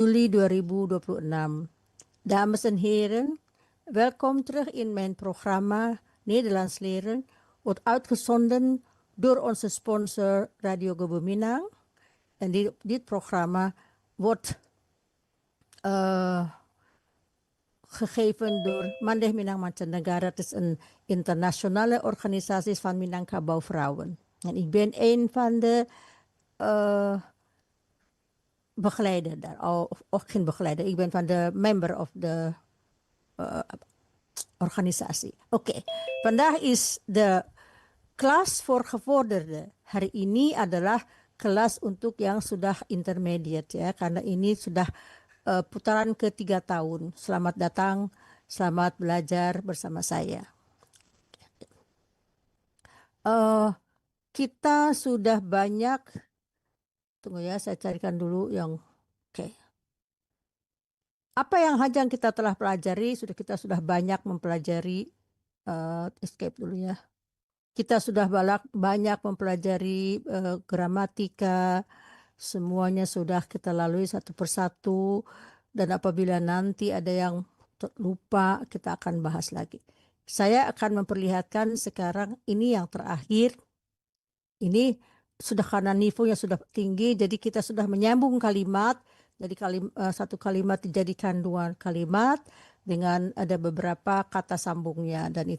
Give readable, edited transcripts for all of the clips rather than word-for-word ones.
juli 2026. Dames en heren, welkom terug in mijn programma Nederlands leren, wordt uitgezonden door onze sponsor Radio Gubernang. En dit programma wordt gegeven door Mandeh Minang Mancanegara. Het is een internationale organisatie van Minangkabau-vrouwen. En ik ben een van de begeleider daar, of geen begeleider, ik ben van de member of de organisatie. Oké, vandaag is de kelas voor gevorderden. Hari ini adalah kelas untuk yang sudah intermediate ya, karena ini sudah putaran ke-3 tahun. Selamat datang, selamat belajar bersama saya. Kita sudah banyak, tunggu ya, saya carikan dulu yang oke. Apa yang kita telah pelajari, kita sudah banyak mempelajari, escape dulu ya. Kita sudah banyak mempelajari gramatika, semuanya sudah kita lalui satu persatu, dan apabila nanti ada yang lupa, kita akan bahas lagi. Saya akan memperlihatkan sekarang ini yang terakhir. Ini sudah karena nivonya sudah tinggi, jadi kita sudah menyambung kalimat. Jadi satu kalimat dijadikan 2 kalimat dengan ada beberapa kata sambungnya, dan ini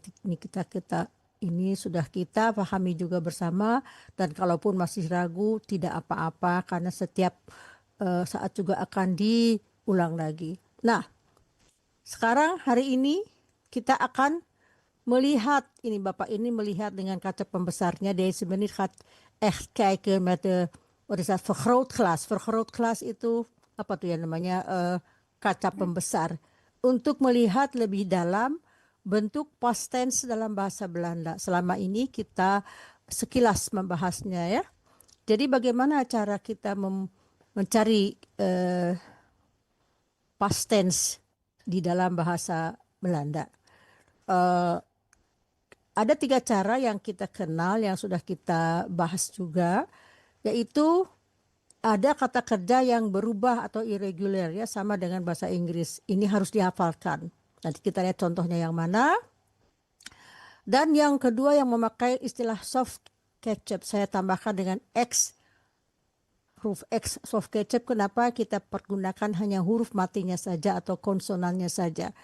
ini sudah kita pahami juga bersama, dan kalaupun masih ragu tidak apa-apa karena setiap saat juga akan diulang lagi. Nah, sekarang hari ini kita akan melihat, ini Bapak ini melihat dengan kaca pembesarnya. Deze meneer gaat echt kijken met de, wat is dat, vergrootglas. Vergrootglas itu apa tuh ya namanya, kaca pembesar, untuk melihat lebih dalam bentuk past tense dalam bahasa Belanda. Selama ini kita sekilas membahasnya ya. Jadi bagaimana cara kita mencari past tense di dalam bahasa Belanda. Ada 3 cara yang kita kenal, yang sudah kita bahas juga, yaitu ada kata kerja yang berubah atau irregular ya, sama dengan bahasa Inggris. Ini harus dihafalkan. Nanti kita lihat contohnya yang mana. Dan yang kedua yang memakai istilah soft ketchup, saya tambahkan dengan X, huruf X, soft ketchup. Kenapa kita pergunakan hanya huruf matinya saja atau konsonannya saja?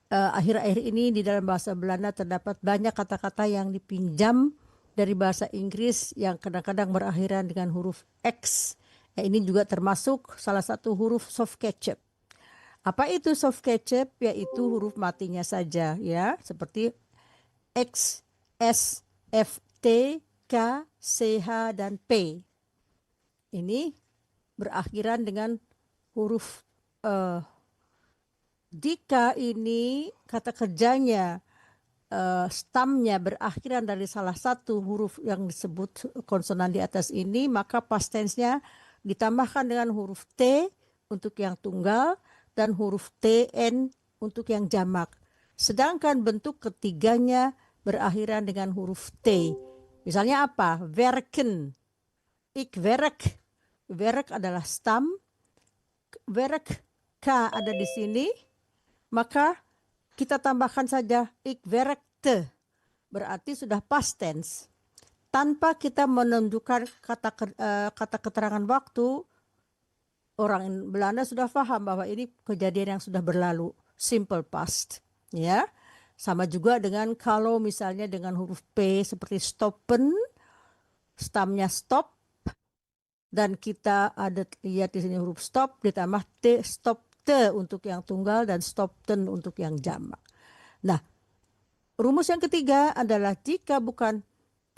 Akhir-akhir ini di dalam bahasa Belanda terdapat banyak kata-kata yang dipinjam dari bahasa Inggris yang kadang-kadang berakhiran dengan huruf X. Ini juga termasuk salah satu huruf soft ketchup. Apa itu soft ketchup? Yaitu huruf matinya saja ya, seperti X, S, F, T, K, C, H, dan P. Ini berakhiran dengan huruf jika ini kata kerjanya stamnya berakhiran dari salah satu huruf yang disebut konsonan di atas ini, maka past tense-nya ditambahkan dengan huruf T untuk yang tunggal dan huruf TN untuk yang jamak. Sedangkan bentuk ketiganya berakhiran dengan huruf T. Misalnya apa? Werken. Ik werk. Werk adalah stam. Werk K ada di sini. Maka kita tambahkan saja ik werkte. Berarti sudah past tense. Tanpa kita menunjukkan kata keterangan waktu, orang Belanda sudah paham bahwa ini kejadian yang sudah berlalu, simple past ya. Sama juga dengan kalau misalnya dengan huruf P seperti stoppen, stamnya stop, dan kita ada lihat di sini huruf stop ditambah T, stopte untuk yang tunggal dan stopten untuk yang jamak. Nah, rumus yang ketiga adalah jika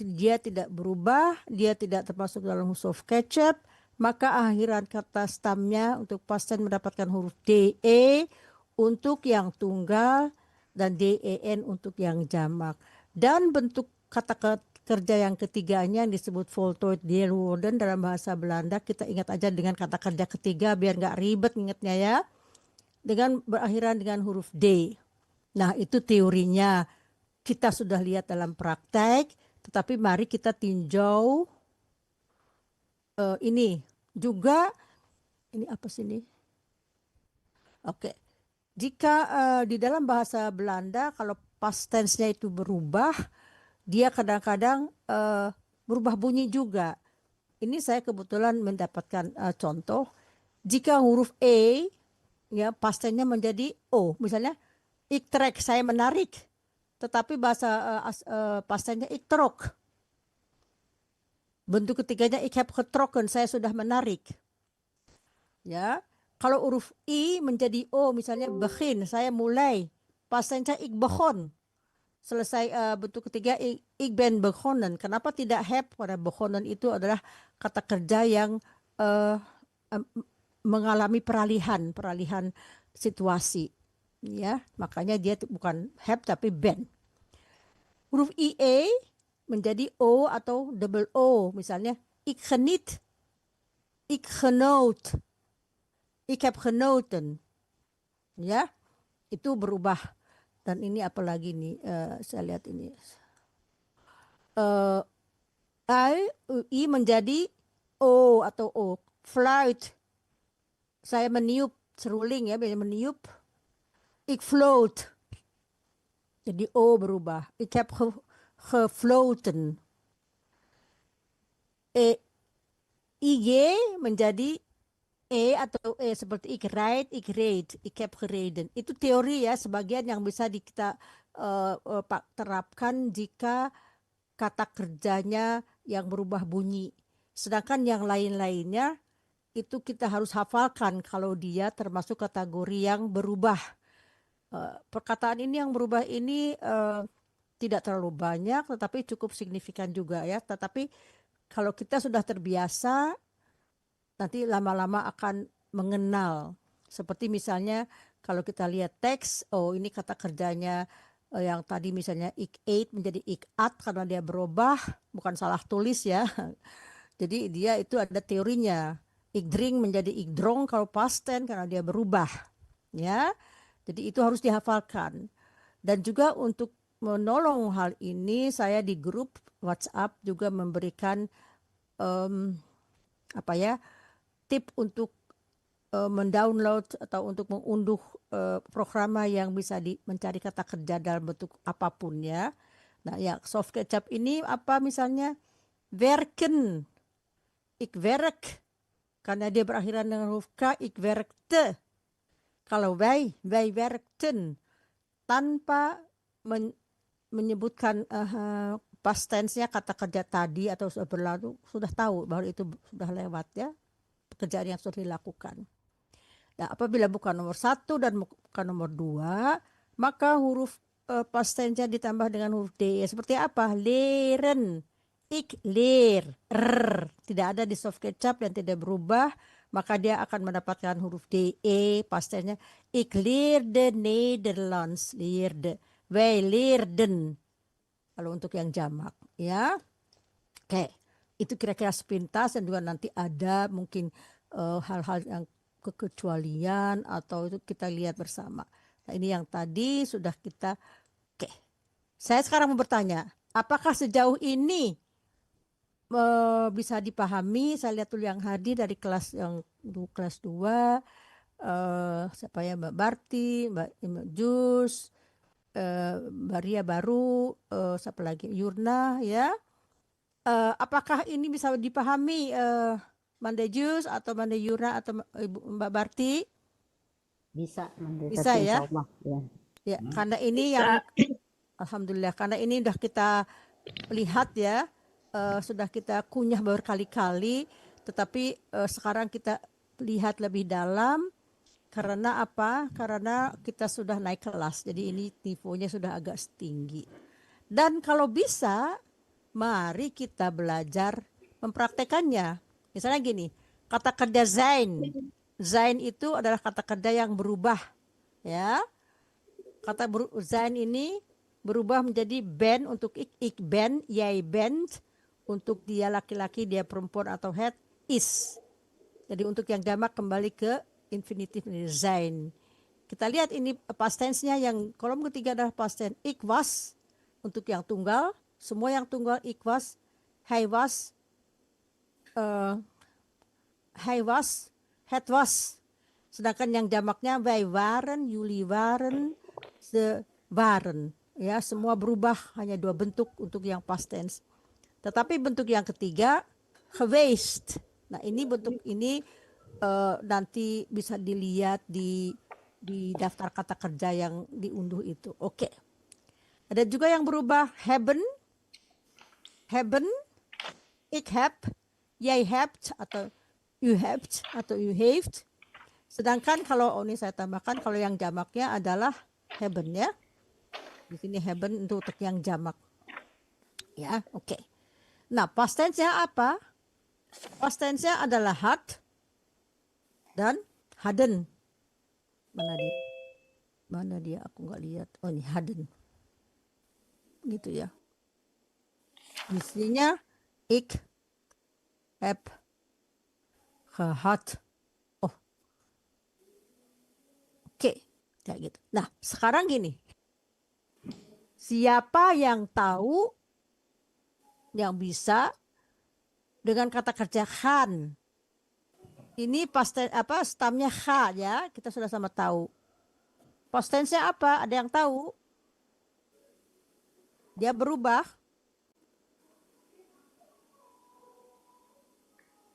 dia tidak berubah, dia tidak termasuk dalam soft ketchup, maka akhiran kata stamnya untuk past tense mendapatkan huruf DE untuk yang tunggal dan DEN untuk yang jamak. Dan bentuk kata kerja yang ketiganya yang disebut voltooid deelwoorden dalam bahasa Belanda, kita ingat aja dengan kata kerja ketiga biar nggak ribet ingatnya ya, dengan berakhiran dengan huruf D. Nah, itu teorinya kita sudah lihat dalam praktek. Tetapi mari kita tinjau ini juga, ini apa sih ini? Oke. Jika di dalam bahasa Belanda kalau past tense-nya itu berubah, dia kadang-kadang berubah bunyi juga. Ini saya kebetulan mendapatkan contoh. Jika huruf E ya past tense-nya menjadi O, misalnya ik trek, saya menarik. Tetapi bahasa past tense-nya ik trok. Bentuk ketiganya ik heb getrokken, saya sudah menarik. Ya. Kalau huruf I menjadi O, misalnya begin, saya mulai. Past tense-nya ik begon. Selesai bentuk ketiga ik ben begonnen. Kenapa tidak heb? Karena begonnen itu adalah kata kerja yang uh, mengalami peralihan situasi. Ya, makanya dia bukan heb tapi ben. Huruf IE menjadi O atau double O. Misalnya ik geniet, ik genoot, ik heb genoten. Ya, itu berubah. Dan ini apalagi nih, saya lihat ini. I menjadi O atau O. Fluit. Saya meniup, seruling ya, meniup. Ik float. Jadi O berubah. Ik heb gefloten. IG menjadi E atau E seperti ik rijd, ik reed, ik heb gereden. Itu teori ya, sebagian yang bisa kita terapkan jika kata kerjanya yang berubah bunyi. Sedangkan yang lain-lainnya itu kita harus hafalkan kalau dia termasuk kategori yang berubah. Perkataan ini yang berubah ini tidak terlalu banyak tetapi cukup signifikan juga ya. Tetapi kalau kita sudah terbiasa nanti lama-lama akan mengenal. Seperti misalnya kalau kita lihat teks, oh ini kata kerjanya yang tadi misalnya ik ate menjadi ik at karena dia berubah, bukan salah tulis ya. Jadi dia itu ada teorinya. Ik drink menjadi ik dronk kalau past tense karena dia berubah. Ya. Jadi itu harus dihafalkan. Dan juga untuk menolong hal ini saya di grup WhatsApp juga memberikan tip untuk mendownload atau untuk mengunduh program yang bisa mencari kata kerja dalam bentuk apapun ya. Nah ya soft kecap ini apa misalnya werken, ik werk karena dia berakhiran dengan huruf K, ik werkte. Kalau wij werkten tanpa menyebutkan past tense-nya kata kerja tadi atau sudah berlalu, sudah tahu bahwa itu sudah lewat ya, pekerjaan yang sudah dilakukan. Nah, apabila bukan nomor 1 dan bukan nomor 2, maka huruf past tense-nya ditambah dengan huruf D. Seperti apa? Leren, ik leer, tidak ada di soft kecap dan tidak berubah, maka dia akan mendapatkan huruf DE past tense-nya. Ik leerde Nederlands, leerde. Wij leerden. Kalau untuk yang jamak, ya. Oke, itu kira-kira sepintas dan juga nanti ada mungkin hal-hal yang kekecualian atau itu kita lihat bersama. Nah, ini yang tadi sudah kita. Oke, saya sekarang mau bertanya, apakah sejauh ini bisa dipahami? Saya lihat dulu yang hadir dari kelas yang kelas 2, siapa ya, Mbak Barti, Mbak Jus, Mbak Ria baru, siapa lagi, Yurna ya. Apakah ini bisa dipahami Mande Jus atau Mande Yurna atau Mbak Barti? Bisa, Bisa ya? Allah, ya. Ya, karena ini yang alhamdulillah karena ini sudah kita lihat ya, sudah kita kunyah berkali-kali, tetapi sekarang kita lihat lebih dalam. Karena apa? Karena kita sudah naik kelas, jadi ini nivonya sudah agak tinggi. Dan kalau bisa, mari kita belajar mempraktekannya. Misalnya gini, kata kerja zijn. Zijn itu adalah kata kerja yang berubah. Ya, kata zijn ini berubah menjadi ben untuk ik ben, jij bent. Untuk dia laki-laki, dia perempuan atau het, is. Jadi untuk yang jamak kembali ke infinitif zijn. Kita lihat ini past tense-nya yang kolom ketiga adalah past tense. Ik was untuk yang tunggal, semua yang tunggal ik was, hij was, het was. Sedangkan yang jamaknya wij waren, jullie waren, ze waren. Ya, semua berubah, hanya 2 bentuk untuk yang past tense. Tetapi bentuk yang ketiga geweest. Nah, ini bentuk ini nanti bisa dilihat di daftar kata kerja yang diunduh itu. Oke. Ada juga yang berubah hebben, hebben, ik heb, jij hebt atau u hebt atau u heeft. Sedangkan kalau ini saya tambahkan kalau yang jamaknya adalah hebben ya. Di sini hebben untuk yang jamak. Ya, oke. Nah, past tense-nya apa? Past tense-nya adalah had dan hadden. Mana dia? Mana dia? Aku nggak lihat. Oh, ini hadden. Gitu ya. Isinya ik heb gehad. Oh, oke. Kayak gitu. Nah, sekarang gini. Siapa yang tahu yang bisa dengan kata kerja gaan? Ini past tense apa? Stamnya ha ya. Kita sudah sama tahu. Past tense-nya apa? Ada yang tahu? Dia berubah.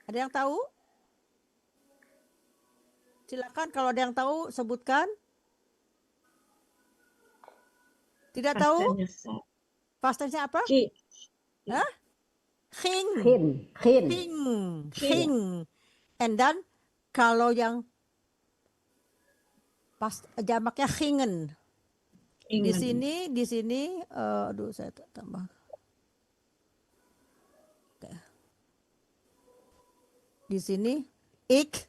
Ada yang tahu? Silakan kalau ada yang tahu sebutkan. Tidak tahu? Past tense-nya apa? Hah? Ging. Ging. And then kalau yang pas jamaknya gingen. Di sini aduh saya tambah. Oke. Di sini ik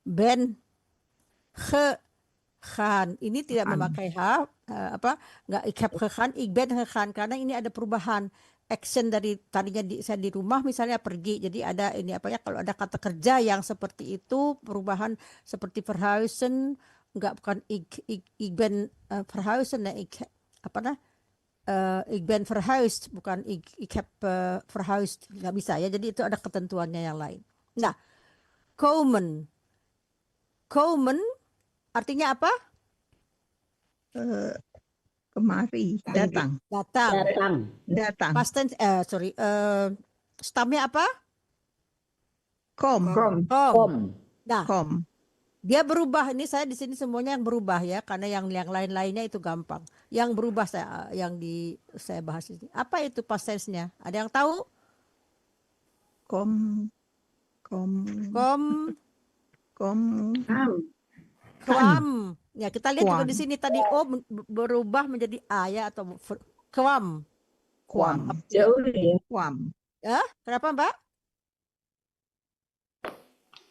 ben gegaan. Ini tidak memakai h enggak ik heb gegaan, ik ben gegaan karena ini ada perubahan action dari tadinya saya di rumah misalnya pergi. Jadi ada ini kalau ada kata kerja yang seperti itu perubahan seperti verhuizen bukan ik ben verhuizen ik ben verhuisd bukan ik heb verhuisd, nggak bisa ya. Jadi itu ada ketentuannya yang lain. Nah, komen artinya apa? Kemari, datang. Past tense, stamnya apa? Kom. Nah, Kom. dia berubah. Ini saya di sini semuanya yang berubah ya, karena yang lain-lainnya itu gampang. Yang berubah saya bahas ini. Apa itu past tense-nya? Ada yang tahu? Kwam. Ya, kita lihat juga di sini tadi o berubah menjadi a ya atau kwam. Ya, kenapa Mbak?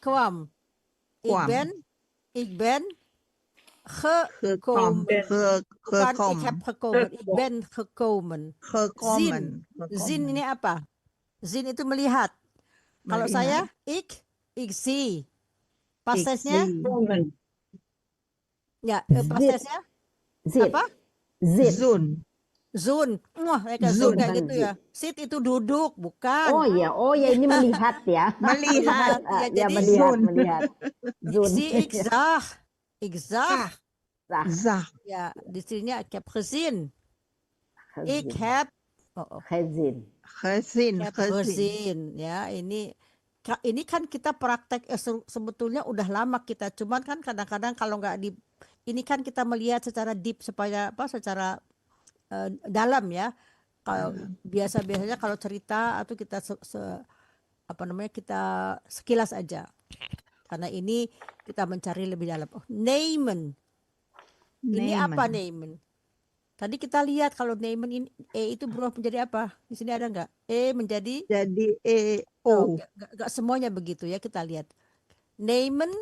Kwam. Ik ben gekomen. Bukan ik heb gekomen. Ik ben gekomen. Zin ini apa? Zin itu melihat. Kalau saya ik zie. Past tense-nya? Ya, past tense-nya? Apa? Zun. Wah, kayak zun kayak gitu ya. Sit itu duduk, bukan. Oh ya ini melihat ya. Melihat. Ya, jadi melihat. Zun. Ik zag. Zag. Ya, di sini ik heb gezien. Ik heb gezien. Ya, ini kan kita praktek sebetulnya udah lama kita, cuman kan kadang-kadang kalau nggak ini kan kita melihat secara deep secara dalam ya. Kalau biasanya kalau cerita atau kita kita sekilas aja. Karena ini kita mencari lebih dalam. Nemen. Ini apa nemen? Tadi kita lihat kalau nemen ini itu berubah menjadi apa? Di sini ada nggak? Menjadi o. Nggak semuanya begitu ya, kita lihat. Nemen.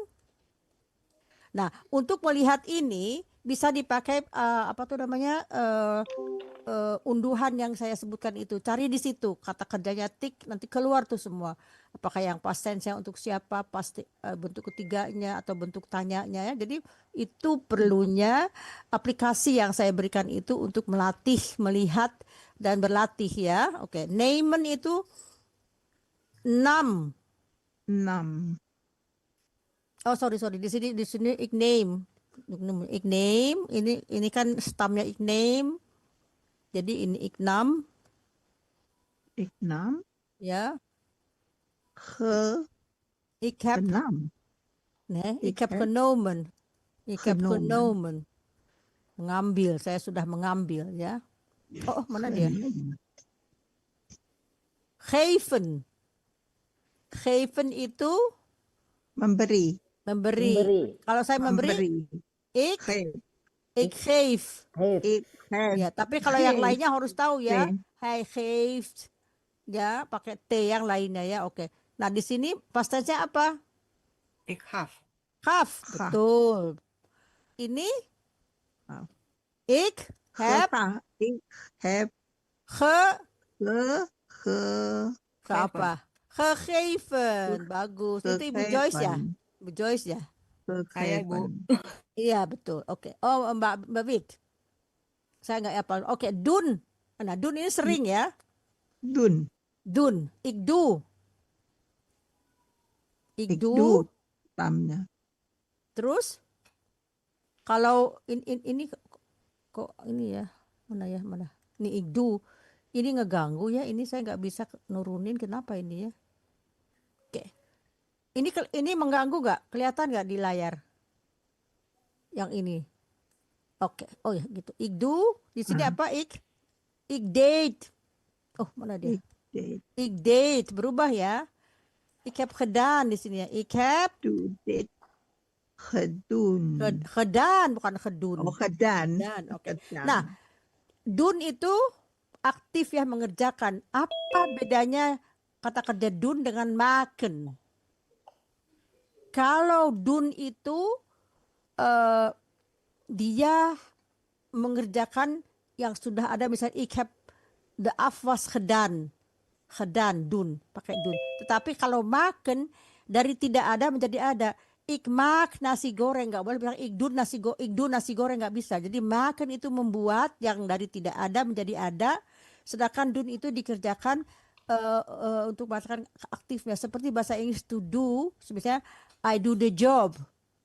Nah, untuk melihat ini bisa dipakai unduhan yang saya sebutkan itu. Cari di situ kata kerjanya tik, nanti keluar tuh semua. Apakah yang past tense-nya untuk siapa, bentuk ketiganya atau bentuk tanyanya ya. Jadi itu perlunya aplikasi yang saya berikan itu untuk melatih, melihat dan berlatih ya. Oke, nemen itu 6. Oh, sorry. Di sini igname. Ini kan stamnya igname. Jadi ini ignam, Iknam. ya. Genam. Ik heb genomen. Ik heb Genomen. genomen. Mengambil, saya sudah mengambil, ya. Oh, mana dia? Genomen. Geven. Geven itu Memberi. memberi. Kalau saya memberi, ik geef. Ik heb. Ya, tapi kalau yang Geef. lainnya harus tahu ya. Geef. Hij geeft. Ya, pakai T yang lainnya ya. Oke. Nah, di sini past tense-nya apa? Ik gaf. Gaf. Gaf. Betul. Ini Gaf. ik heb Ik heb ke apa? Gegeven. Bagus. Itu Ibu Joyce ya? Ibu Joyce ya? Saya, Bu. Iya, betul. Oke. Oh, Mbak Wit. Saya nggak hafal. Oke, doen. Nah, doen ini sering ya. Doen. Doen. Ik doe. Ik Ik doe. doe. Tamnya. Terus kalau ini kok ini ya. Mana? Ini ik doe. Ini ngeganggu ya. Ini saya nggak bisa nurunin. Kenapa ini ya? Oke. Ini mengganggu nggak? Kelihatan nggak di layar? Yang ini. Oke. Oh ya gitu. Ik doe. Di sini apa? Ik deed. Oh, mana dia? Ik deed. Berubah ya. Ik heb gedaan di sini ya. Ik heb Gedoen. gedaan, bukan gedun. Oh, gedaan. Oke. Gedaan. Nah, doen itu aktif ya, mengerjakan. Apa bedanya kata kerja doen dengan maken? Kalau doen itu dia mengerjakan yang sudah ada, misalnya ik heb de afwas gedaan. Gedaan, doen, pakai doen. Tetapi kalau maken dari tidak ada menjadi ada. Ik maak nasi goreng, nggak boleh bilang ik doen nasi goreng, nggak bisa. Jadi maken itu membuat yang dari tidak ada menjadi ada, sedangkan doen itu dikerjakan untuk mengatakan aktifnya. Seperti bahasa Inggris to do, misalnya I do the job,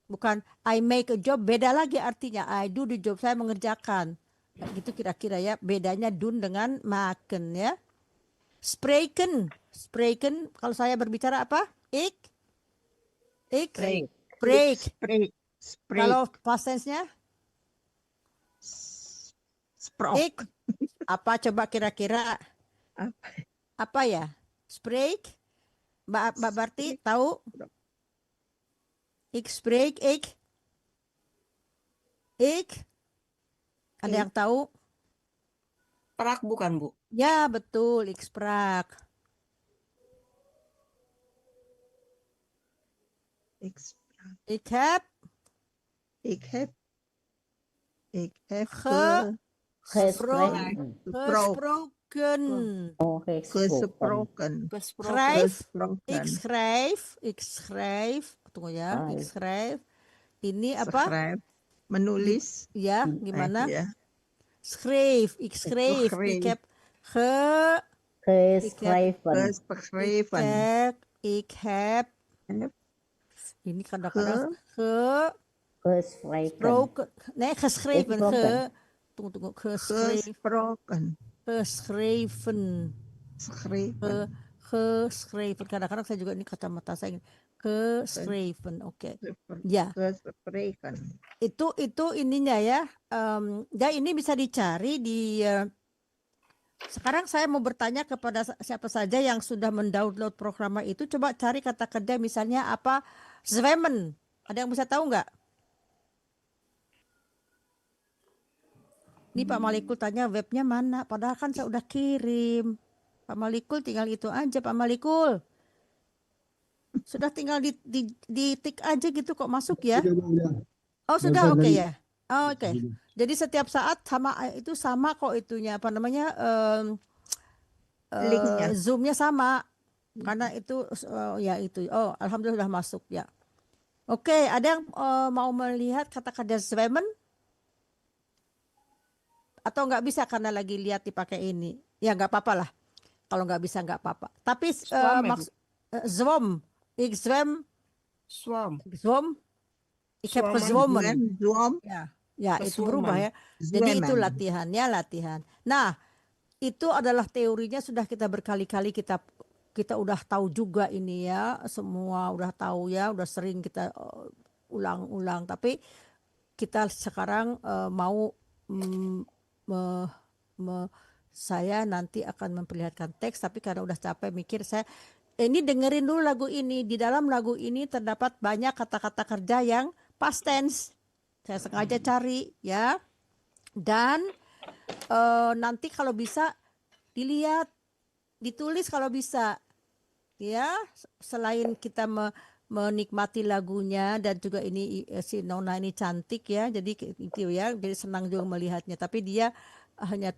bukan I make a job, beda lagi artinya. I do the job, saya mengerjakan. Nah, gitu kira-kira ya bedanya doen dengan maken ya. Spreken kalau saya berbicara apa? Ik spreek. Kalau past tense-nya? Sprok. Ik apa coba kira-kira? Apa ya? Spreek? Mbak Barti tahu? Ik spreek, ik. Ada yang tahu? Prak bukan, Bu? Ya, betul, ik sprak. Ik heb Gesproken. gesproken. Oh, Gesproken. Ik schrijf. Tunggu ya, ik schrijf. Ini apa? Schrijf. Menulis. Ya, gimana? Ya. Schreef, ik schreef. Ik heb Geschreven. ik heb ini kadang-kadang Gesproken. geschreven. Tunggu, Gesproken. geschreven. Geschreven. Kadang-kadang saya juga ini kacamata saya geschreven. Oke. Ya. Gesproken. Itu ininya ya. Ya ini bisa dicari di sekarang saya mau bertanya kepada siapa saja yang sudah mendownload program itu, coba cari kata kerja misalnya apa? Zwemmen. Ada yang bisa tahu nggak? Ini Pak Malikul tanya webnya mana? Padahal kan saya udah kirim. Pak Malikul tinggal itu aja Pak Malikul. Sudah tinggal di tik aja gitu kok masuk ya? Oh sudah, oke ya. Oh, oke. Jadi setiap saat sama kok itunya apa namanya Linknya. Zoom-nya sama karena itu ya itu. Oh alhamdulillah sudah masuk ya. Oke, ada yang mau melihat kata kerja zwemmen? Atau nggak bisa karena lagi lihat dipakai ini? Ya nggak apa-apa lah. Kalau nggak bisa nggak apa-apa. Tapi zwom, ik zwem Swam. Zwom. Ik heb Zwommen. gezwommen. Zwom. Ya, itu berubah ya. Jadi itu Zwemmen. latihannya, latihan. Nah, itu adalah teorinya sudah kita berkali-kali kita udah tahu juga ini ya, semua udah tahu ya, udah sering kita ulang-ulang. Tapi kita sekarang mau saya nanti akan memperlihatkan teks, tapi karena udah capek mikir saya ini dengerin dulu lagu ini. Di dalam lagu ini terdapat banyak kata-kata kerja yang past tense. Saya sengaja cari ya. Dan nanti kalau bisa dilihat, ditulis kalau bisa. Ya, selain kita menikmati lagunya dan juga ini si Nona ini cantik ya. Jadi itu ya, jadi senang juga melihatnya. Tapi dia hanya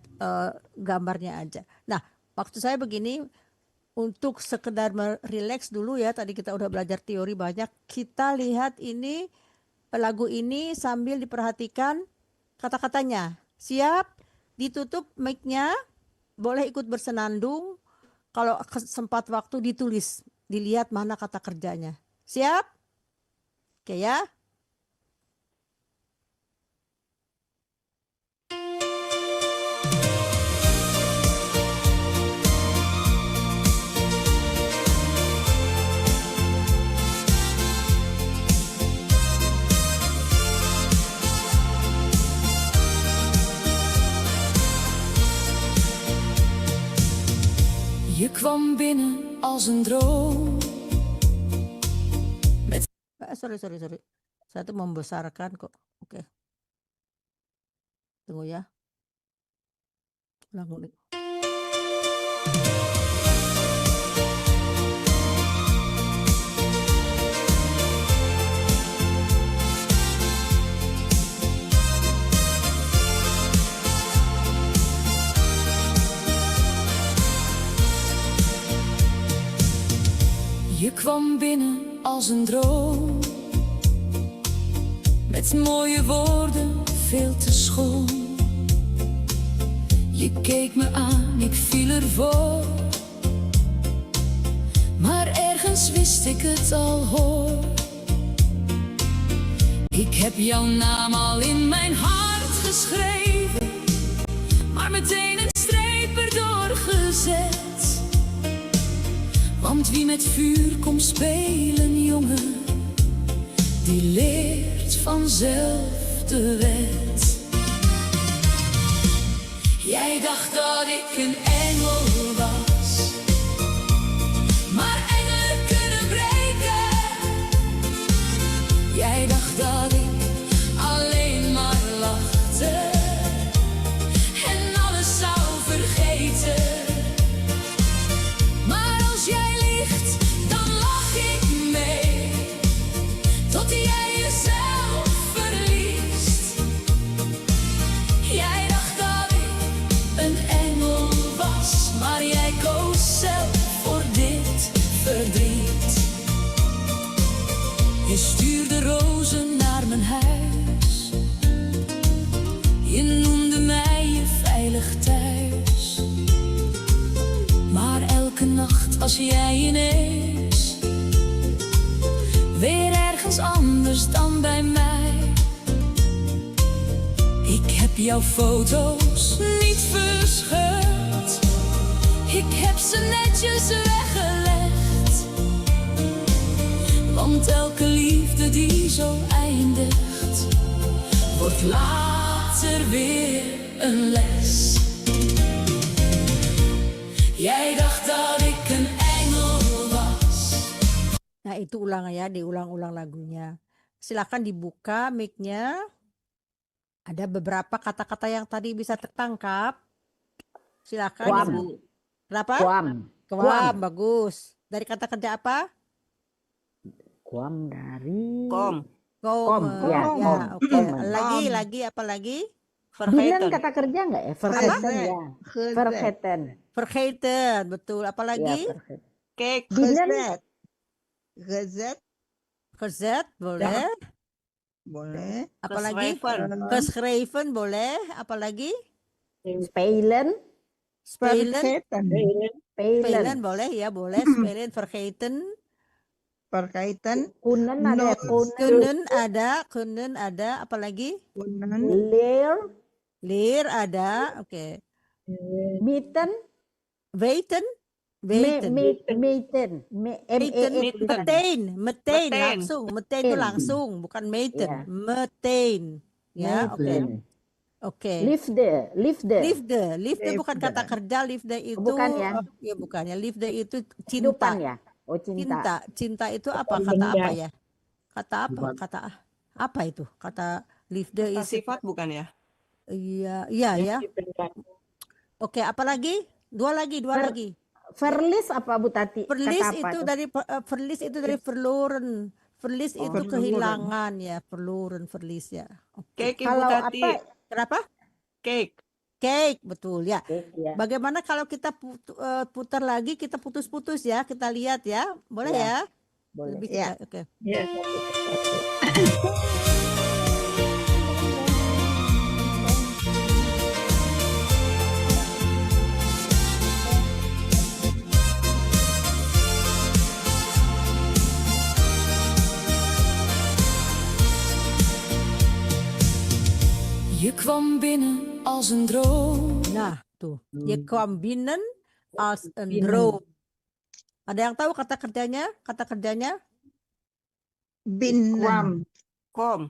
gambarnya aja. Nah, maksud saya begini, untuk sekedar merileks dulu ya, tadi kita udah belajar teori banyak, kita lihat ini lagu ini sambil diperhatikan kata-katanya. Siap? Ditutup mic-nya, boleh ikut bersenandung, kalau sempat waktu ditulis, dilihat mana kata kerjanya. Siap? Oke ya. Je kwam binnen als een droom. Sorry. Saya tuh membesarkan kok. Oke. Tunggu ya. Ulang. Je kwam binnen als een droom. Met mooie woorden, veel te schoon. Je keek me aan, ik viel ervoor. Maar ergens wist ik het al hoor. Ik heb jouw naam al in mijn hart geschreven. Maar meteen een streep erdoor gezet. Want wie met vuur komt spelen, jongen, die leert vanzelf de wet. Jij dacht dat ik een engel was, maar engelen kunnen breken. Jij dacht dat ik alleen maar lachte en alles zou vergeten. Maar als jij liegt, dan lach ik mee, tot jij jezelf verliest. Jij dacht dat ik een engel was, maar jij koos zelf voor dit verdriet. Je stuurde rozen naar mijn huis, je noemde mij je veilig thuis. Maar elke nacht als jij ineens weer ergens anders dan bij mij. Ik heb jouw foto's niet verscheurd, ik heb ze netjes weggelegd. Want elke liefde die zo eindigt, wordt later weer een les. Jij dacht dat ik een engel was. Nah, itu ulang ya, diulang-ulang lagunya. Silakan dibuka mic-nya. Ada beberapa kata-kata yang tadi bisa tertangkap. Silakan. Kuam. Ibu. Kenapa? Kuam. Kuam, bagus. Dari kata kerja apa? Kuam dari Kom. Kom. ya, Ya, kom. oke. Komen. Lagi apa lagi? Bilang Vergeten. kata kerja nggak ya? Vergeten Gezet. ya. Gezet. Vergeten. Vergeten, betul. Apa Ya, lagi? vergeten. Cake. Bilang Gezet. Gezet. Gezet, boleh. Boleh. Apa lagi? Geschreven. Geschreven, boleh. Apa lagi? spelen. Spelen. Vergeten. Spelen. Spelen, boleh ya, boleh. Spelen, vergeten. berkaitan. Kunen ada ya, Not. Kunnen ada, apalagi? Kunen. Leer, Leer ada, oke. mitten, Weten, weten. meten, Meten, M-E-N. meteen, Meteen. langsung. Meteen itu langsung, bukan meten. Iya. Meteen. Ya, oke. Meten. Oke. Liefde, Liefde bukan kata kerja, liefde itu bukan ya? ya bukan ya. Liefde itu Kehidupan cinta. ya? Oh, cinta. Cinta itu apa? Kata apa ya? Kata apa? Kata apa itu? Kata liefde Kata itu sifat bukan ya? iya ya. Oke, apa lagi? Dua lagi. Verlis apa Bu Tati? Verlies Kata apa itu tuh? dari verloren. Verlies itu verloren. kehilangan ya, verloren, verlies ya. Oke. Cake Ibu Kalau Tati. apa? Kenapa? Cake. Cake, betul ya. Ya. Bagaimana kalau kita putar lagi, kita putus-putus ya, kita lihat ya, boleh Ya, ya? boleh. Lebih Ya. kita, oke. Je kwam binnen als een droom. Nah, tuh. Je kwam binnen als een droom. Ada yang tahu kata kerjanya? Binnen. Kom.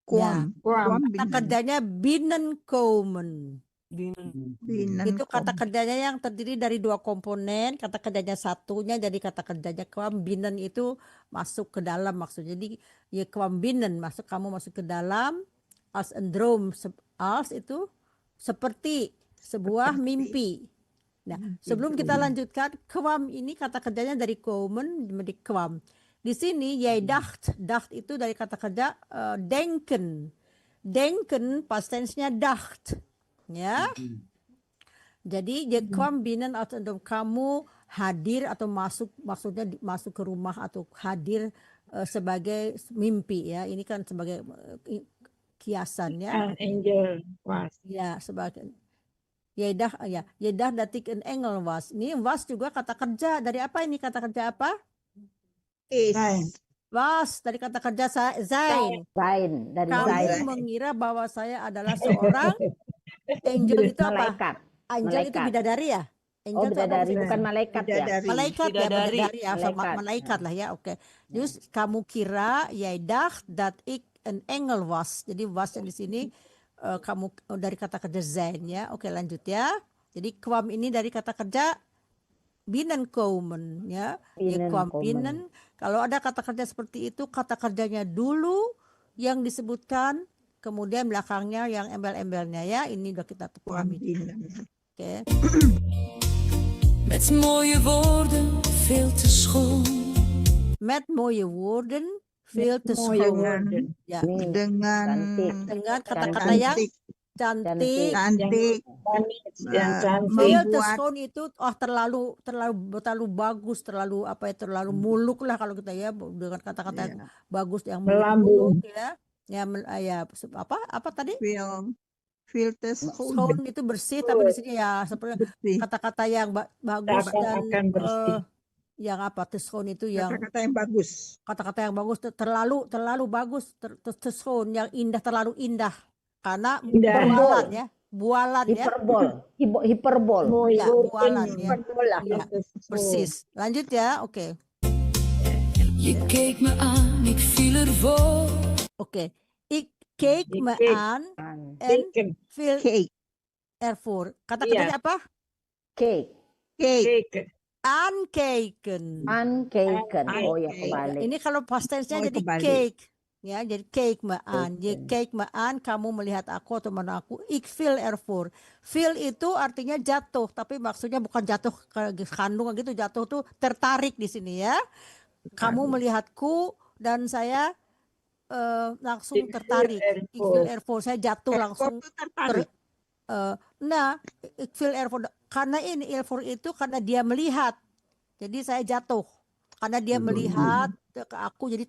Kwam. Kwam Kata kerjanya binnenkomen. Binnen. Itu kata kerjanya yang terdiri dari dua komponen. Kata kerjanya satunya jadi kata kerjanya kwam binnen itu masuk ke dalam maksudnya. Jadi ya kwam binnen kamu masuk ke dalam. Als een droom, als itu seperti sebuah mimpi. Nah, sebelum kita lanjutkan, kwam ini kata kerjanya dari komen menjadi kwam. Di sini jij dacht itu dari kata kerja denken. Denken past tense-nya dacht. Ya. Jadi je kwam binnen als een droom, kamu hadir atau maksudnya masuk ke rumah atau hadir sebagai mimpi ya. Ini kan sebagai kiasan ya. Angel was. Ya, sebagai Jedah dat ik een engel was. Ini was juga kata kerja. Dari apa ini kata kerja apa? Is. Was dari kata kerja zijn. Zain, dari Kamu Zain. mengira bahwa saya adalah seorang angel itu apa? Malaikat. Angel itu Malaikat. bidadari ya? Oh, Angel itu apa bidadari, sih? bukan malaikat ya? Bidadari. Malaikat ya, Bidadari. bidadari ya, sama Malaikat. malaikat lah ya, oke. Terus kamu kira, jij dacht dat ik een engel was. Jadi was yang di sini kamu dari kata kerja zijn ya. Oke, lanjut ya. Jadi kwam ini dari kata kerja binnenkomen ya. Ya kwam Binnenkomen. binnen. Kalau ada kata kerja seperti itu, kata kerjanya dulu yang disebutkan, kemudian belakangnya yang embel-embelnya ya. Ini udah kita Kwam pahami. binnen. Oke. Met mooie woorden, veel te schoon. Met mooie woorden, veel te Mooie schoon. woorden. Ya. Nih, Dengan cantik. Dengan kata-kata yang cantik, cantik. cantik, Manis dan cantik. Veel te membuat schoon itu terlalu bagus, terlalu apa ya, terlalu muluk lah kalau kita ya dengan kata-kata yang bagus yang Melambung. muluk ya. Ya, apa tadi? feel te Schoon schoon, itu bersih, tapi di sini ya seperti bersih. kata-kata yang bagus dan Seakan-akan bersih. yang apa? Te schoon itu yang Kata-kata yang bagus. kata-kata yang bagus terlalu bagus, te schoon yang indah, terlalu indah karena Indah. bualan ya, bualan ya. Hiperbol. Mooie Ya, woorden. bualan ya. Hiperbola. Ya, Persis. Lanjut ya, oke. Je keek me aan, ik viel ervoor. Oke. Ik keek Je me keek aan en Teken. viel Cake, ervoor. Kata Iya. kerjanya apa? Cake. cake, Teken. Aankijken. Unkeken. Oh ya, Oke. kebalik. Ini kalau past tense-nya Oh, jadi kebalik. cake. Ya, jadi cake me aan. Je Oke. cake me aan, kamu melihat aku atau teman aku. Ik viel ervoor. Feel itu artinya jatuh, tapi maksudnya bukan jatuh ke kandung gitu, jatuh tuh tertarik di sini ya. Kamu melihatku dan saya langsung Ik viel tertarik. Ik viel ervoor. ervoor. Saya jatuh langsung Ekor tuh tertarik. nah, ik viel ervoor. Karena ini ervoor itu karena dia melihat. Jadi saya jatuh. Karena dia melihat ke aku, jadi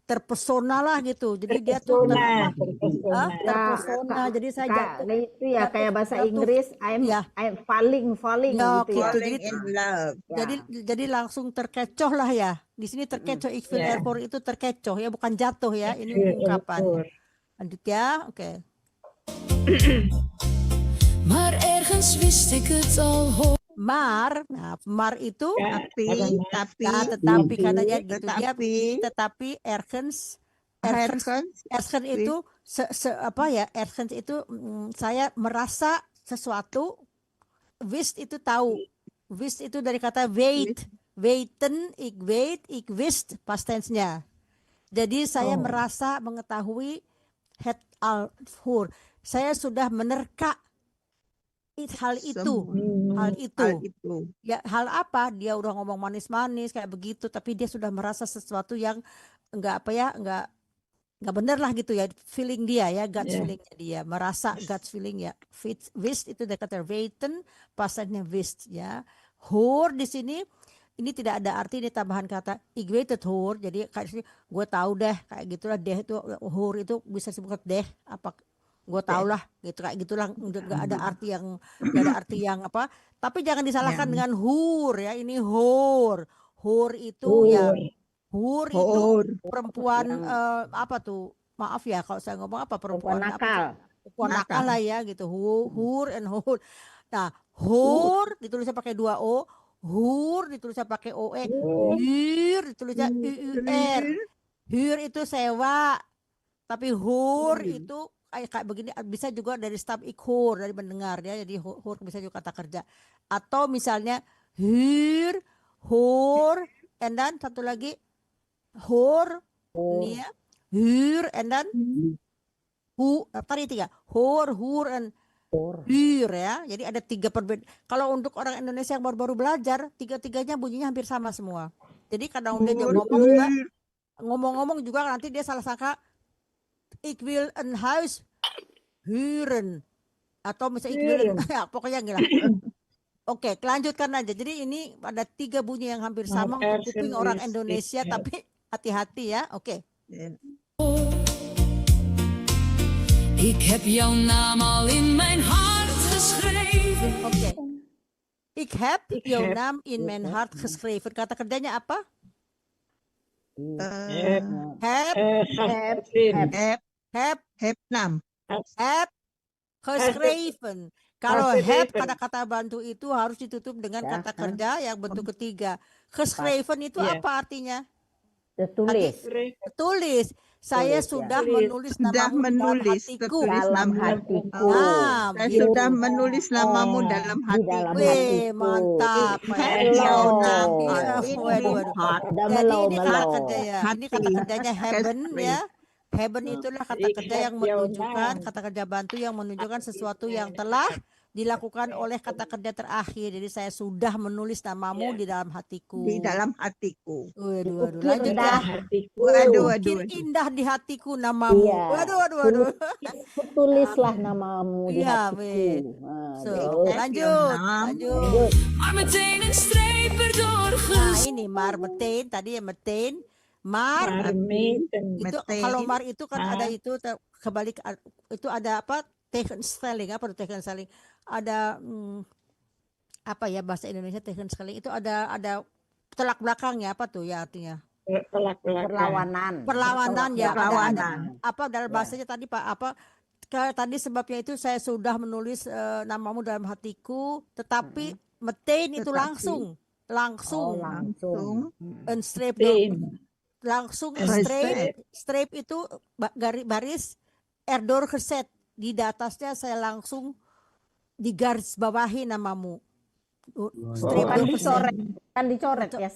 terpesona lah gitu. Jadi dia tuh Terpesona. terpesona. Jadi saya jatuh itu ya kayak bahasa jatuh. Inggris Ya. I'm falling Ya, gitu ya. gitu. Falling in love. Ya. Jadi langsung terkecoh lah ya. Di sini terkecoh, ik wil Ya. ervoor itu terkecoh ya, bukan jatuh ya. Ini ungkapan. Lanjut ya. Oke. Maar ergens wist ik het al hoor. Mar, nah mar itu Tapi ya, tetapi katanya gitu dia tetapi tetapi ergens Ergens itu apa ya, ergens itu saya merasa sesuatu, wist itu tahu, wist itu dari kata wait, weten, ik weet, ik wist past tense-nya. Jadi saya merasa mengetahui het al voor, saya sudah menerka hal itu. Hal itu. Ya, hal apa? Dia udah ngomong manis-manis kayak begitu, tapi dia sudah merasa sesuatu yang enggak benar lah gitu ya, feeling dia ya, gut feelingnya dia, merasa gut feeling ya. Wist itu dari kata weten, pasanya wist ya. Hoor di sini ini tidak ada arti, ini tambahan kata ik weet het hoor. Jadi kayak gue tahu deh, kayak gitulah. Deh itu hoor itu bisa disebut deh apa, gue tau lah gitu, kayak gitulah. Nggak ada arti yang apa, tapi jangan disalahkan dengan hur ya. Ini hur itu ya, hur itu perempuan apa tuh, maaf ya kalau saya ngomong apa, perempuan nakal. Perempuan nakal lah ya gitu. Hur and hur. Nah, hur ditulisnya pakai 2 o, hur ditulisnya pakai oe, hur ditulisnya uur. Hur itu sewa, tapi hur itu kayak begini, bisa juga dari stam ikhur, dari mendengar ya. Jadi hur bisa juga kata kerja. Atau misalnya hur, and then satu lagi hur, ini ya, hur, and then tadi 3, hur and hur ya. Jadi ada 3 perbedaan. Kalau untuk orang Indonesia yang baru-baru belajar, 3-tiganya bunyinya hampir sama semua. Jadi kadang dia ngomong juga nanti dia salah sangka ik wil een huis huren, atau misalnya ik wil ya pokoknya enggak lah. Oke, lanjutkan aja. Jadi ini ada 3 bunyi yang hampir sama untuk kuping orang Indonesia, tapi hati-hati ya. Oke. Ik heb jouw naam al in mijn hart geschreven. Oke. Ik heb jouw naam in mijn hart geschreven. Kata kerjanya apa? Heb geschreven. Kalau heb kata-kata bantu itu harus ditutup dengan kata kerja yang bentuk ketiga. Geschreven itu apa artinya? Tulis. Saya sudah menulis namamu dalam hatiku. Saya sudah menulis namamu dalam hatiku. Mantap. Jadi ini kata kerja ya. Ini kata kerjanya heaven ya. Heaven itulah kata kerja yang menunjukkan, kata kerja bantu yang menunjukkan sesuatu yang telah dilakukan oleh kata kerja terakhir. Jadi saya sudah menulis namamu di dalam hatiku. Di dalam hatiku. Waduh. Lanjut ya. Waduh. Indah di hatiku namamu. Waduh. Tulislah namamu di hatiku. Lanjut. Maar meteen een streep erdoor Nah ini maar meteen, tadi ya meteen. Mar itu kalau mar itu kan ada itu kebalik, itu ada apa, tegenstelling, apa tuh tegenstelling, ada apa ya bahasa Indonesia tegenstelling itu ada telak belakangnya, apa tuh ya artinya? Perlawanan ya. Ada apa dalam bahasanya tadi Pak, apa tadi sebabnya itu saya sudah menulis namamu dalam hatiku, tetapi meteen itu langsung een streep langsung streep itu baris erdoor gezet, di atasnya saya langsung digaris bawahi namamu. Streep kan dicoret ya,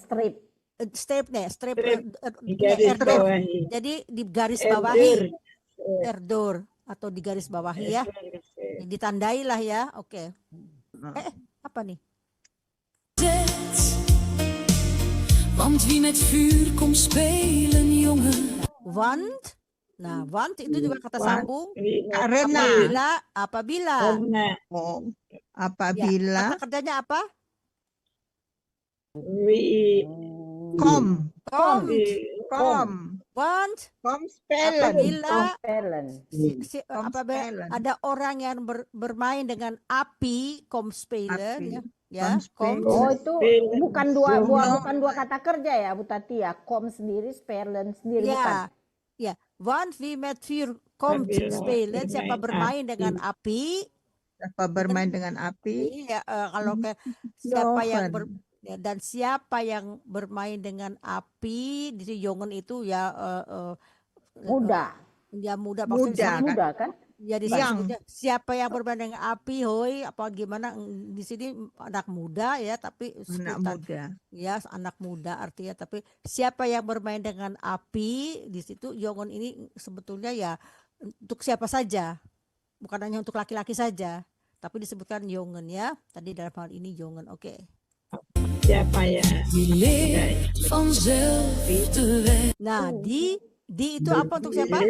streep erdoor. Jadi digaris bawahi erdoor atau digaris bawahi ya, ditandai lah ya. Oke. Apa nih? Want wie met vuur komt spelen, jongen. Want itu juga kata sambung. Karena Apabila. Apabila. Kata kerjanya apa? Kom. Komt. Kom. Want Spelen. apabila Spelen. apabila ada orang yang bermain dengan api, kom spelen, Api. ya, kom. Oh, itu bukan dua kata kerja ya, Bu Tati ya. Kom sendiri, spelen sendiri bukan. Ya, want wie met vuur komt spelen, siapa bermain dengan api, Siapa bermain dengan api? ya, kalau siapa yang dan siapa yang bermain dengan api, di situ jongen itu ya Muda. ya muda Muda. Muda kan? ya disebutnya siapa yang bermain dengan api, hoi apa gimana di sini anak muda ya, tapi Anak sebutan muda. ya anak muda artinya, tapi siapa yang bermain dengan api di situ jongen ini sebetulnya ya untuk siapa saja, bukan hanya untuk laki-laki saja, tapi disebutkan jongen ya tadi dalam hal ini jongen. Oke. Siapa ya? Je leert vanzelf de weg. Nah, di itu apa untuk siapa?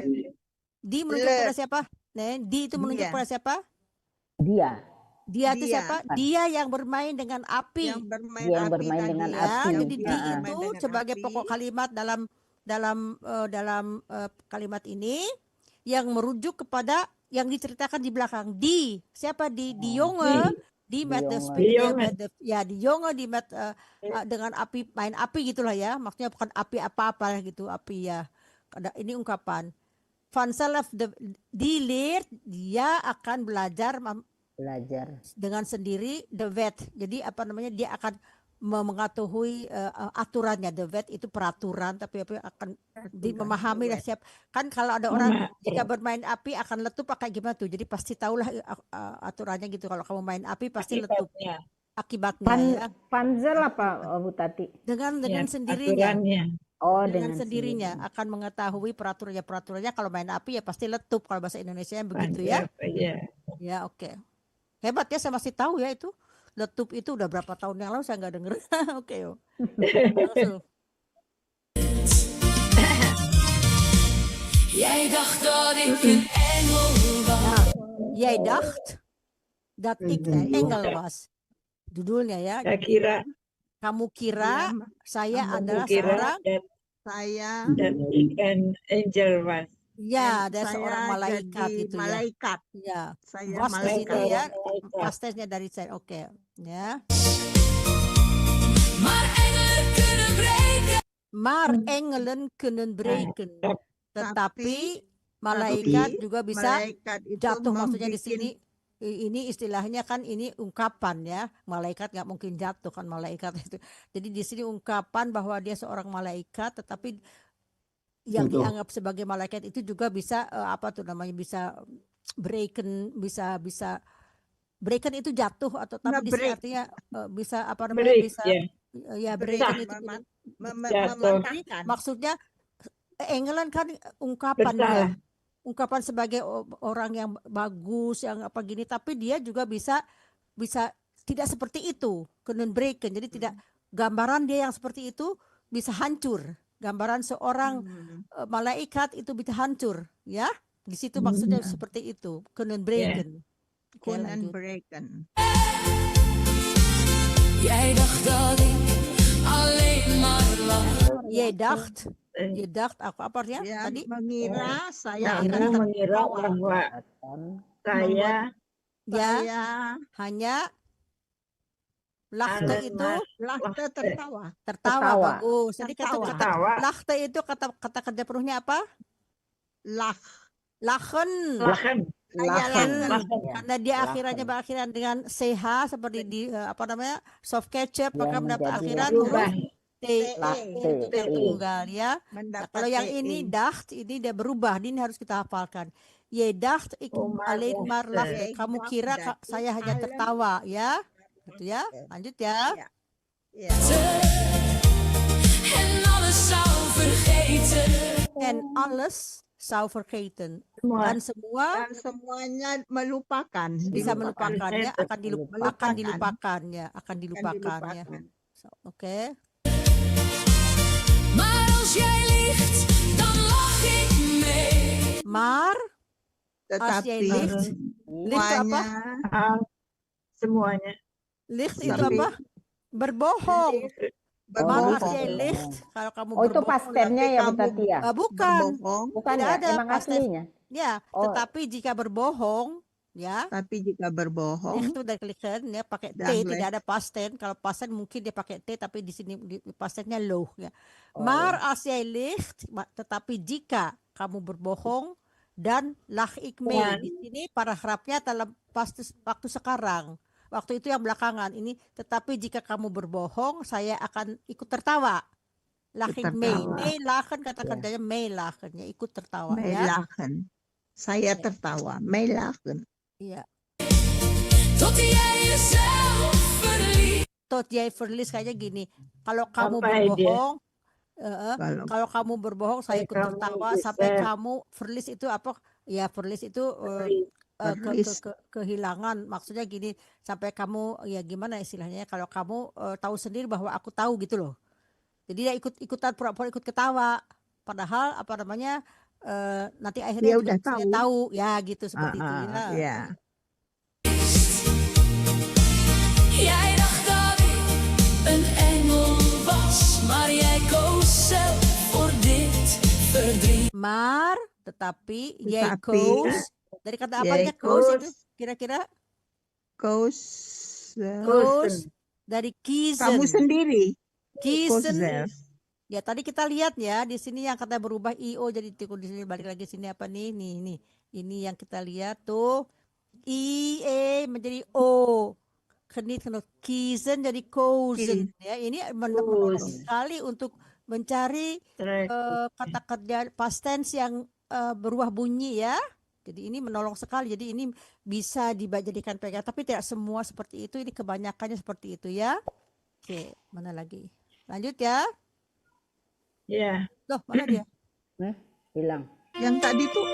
Di menunjuk pada siapa? Nah, di itu menunjuk Dia. pada siapa? Dia. Dia itu Dia. siapa? Dia yang bermain dengan api. Yang bermain Yang api bermain tadi. dengan Ya, api. jadi Yang di bermain itu dengan sebagai api. pokok kalimat dalam kalimat ini yang merujuk kepada yang diceritakan di belakang. Di siapa? Di jonge, di met di jonge di met dengan api, main api gitulah ya. Maksudnya bukan api apa-apa gitu, api ya. Ini ungkapan. Vanzelf die leert, dia akan belajar dengan sendiri the wet. Jadi apa namanya, dia akan mengetahui aturannya. The wet itu peraturan, tapi akan memahami lah siap. Kan kalau ada orang jika bermain api akan letup pakai gimana tuh. Jadi pasti tahulah aturannya gitu. Kalau kamu main api pasti letup. Akibatnya ya. Panzel apa Bu Tati? Dengan sendirinya. Oh, dengan sendirinya akan mengetahui peraturannya. Kalau main api ya pasti letup, kalau bahasa Indonesia begitu ya. Ya, oke. Hebat ya, saya masih tahu ya itu. Letup itu udah berapa tahun yang lalu saya nggak denger. Oke, yo. Langsung. Jij dacht dat ik een engel was. Jij dacht dat ik een engel was. Judulnya ya. Kamu kira saya adalah seorang. Dan ikan angel was. Ya, ada seorang malaikat gitu malaikat. ya. Saya Was di malaikat. sini ya. Pastesnya dari saya. Oke. Ya. Maar engelen kunnen breken. Tetapi malaikat juga bisa Malaikat itu jatuh. Maksudnya di membikin- sini ini istilahnya kan ini ungkapan ya. Malaikat nggak mungkin jatuh kan malaikat itu. Jadi di sini ungkapan bahwa dia seorang malaikat, tetapi yang dianggap sebagai malaikat itu juga bisa apa tuh namanya, bisa breken, bisa breken itu jatuh, atau tapi di sini artinya bisa apa namanya, bisa ya breken itu mematahkan. maksudnya engelen kan ungkapan ya, ungkapan sebagai orang yang bagus, yang apa gini, tapi dia juga bisa tidak seperti itu, kunnen breken. Jadi tidak, gambaran dia yang seperti itu bisa hancur. Gambaran seorang malaikat itu bisa hancur, ya. Di situ maksudnya seperti itu, kunnen breken. Oke, Kunnen lanjut. breken. Jij dacht dat ik alleen maar lag. Je dacht apa artinya Ya, tadi? mengira saya Kamu mengira bahwa saya Ya, hanya lachte itu lachte tertawa. tertawa. Bagus. Jadi kata Tertawa. lachte itu kata kerja penuhnya apa? Lach. Lachen. lachen. Karena dia akhirannya berakhiran dengan ch, seperti di apa namanya, soft ketchup, maka mendapat menjadi akhiran berubah. huruf te. Itu yang tunggal ya. Nah, Mendapat kalau yang TE. ini dacht, ini dia berubah. Ini harus kita hafalkan. Je dacht ik alleen maar lachen. Kamu kira saya hanya tertawa ya. Gitu ya. Lanjut ya. Ya. En alles zou vergeten. En alles zou vergeten. Semua. Dan semua Dan semuanya melupakan. bisa melupakan ya, akan Melupakan. dilupakan ya, akan Akan dilupakan ya. dilupakan. So, oke. Maar als jij liegt, dan lach ik mee. Maar als jij Tetapi liegt, liegt itu apa? Semuanya. Licht itu Tapi- apa? Berbohong. Maar als berbohong. jij liegt, kalau kamu Oh, itu berbohong, past tense-nya tapi ya, Bu kamu Tati ya? bukan, Berbohong, Bukan tidak ya? ada Emang past tense. aslinya? Ya, Oh, tetapi jika berbohong, ya, tapi jika berbohong licht itu dari liegen, ya pakai T, dan tidak ada licht. past tense. Kalau past tense mungkin dia pakai T, tapi di sini di past tense-nya loog, ya. oh Maar ya. als jij liegt, tetapi jika kamu berbohong dan lag ik mee. Dan Di sini paragrafnya dalam waktu sekarang. Waktu itu yang belakangan. Ini tetapi jika kamu berbohong, saya akan ikut tertawa. Lag ik mee. Tertawa. Meelachen kata Ya. kerjanya meelachen, ya ikut tertawa ya. Meelachen. Saya Ya. tertawa. Meelachen. Iya. Tot jij jezelf verliest. Tot jij verlies kayaknya gini. Kalau kamu sampai dia berbohong, Kalau kalau kamu berbohong saya ikut kamu tertawa sampai bisa kamu verlies itu apa? Ya verlies itu beli verlies. kehilangan. Maksudnya gini, sampai kamu ya gimana istilahnya? Kalau kamu tahu sendiri bahwa aku tahu gitu loh. Jadi dia ikutan pura-pura ikut ketawa. Padahal apa namanya? Nanti akhirnya Dia juga udah saya tahu. tahu ya gitu seperti itu ya. Ya. Jij dacht dat ik een engel was, maar jij koos zelf voor dit verdriet. Maar tetapi jij Tetapi koos dari kata apa jij ya koos itu koos, kira-kira koos, koos dari kamu kiezen. sendiri. Koos Kiezen. zelf. Ya tadi kita lihat ya di sini yang kata berubah io jadi tikun di sini balik lagi sini apa nih nih ini yang kita lihat tuh ie menjadi o kenit kiezen jadi kozen ya ini menolong Koos. sekali untuk mencari trek kata kerja past tense yang berubah bunyi ya. Jadi ini menolong sekali. Jadi ini bisa dijadikan pegangan tapi tidak semua seperti itu. Ini kebanyakannya seperti itu ya. Oke, mana lagi? Lanjut ya. ya Loh, mana dia? Hilang. Yang tadi tuh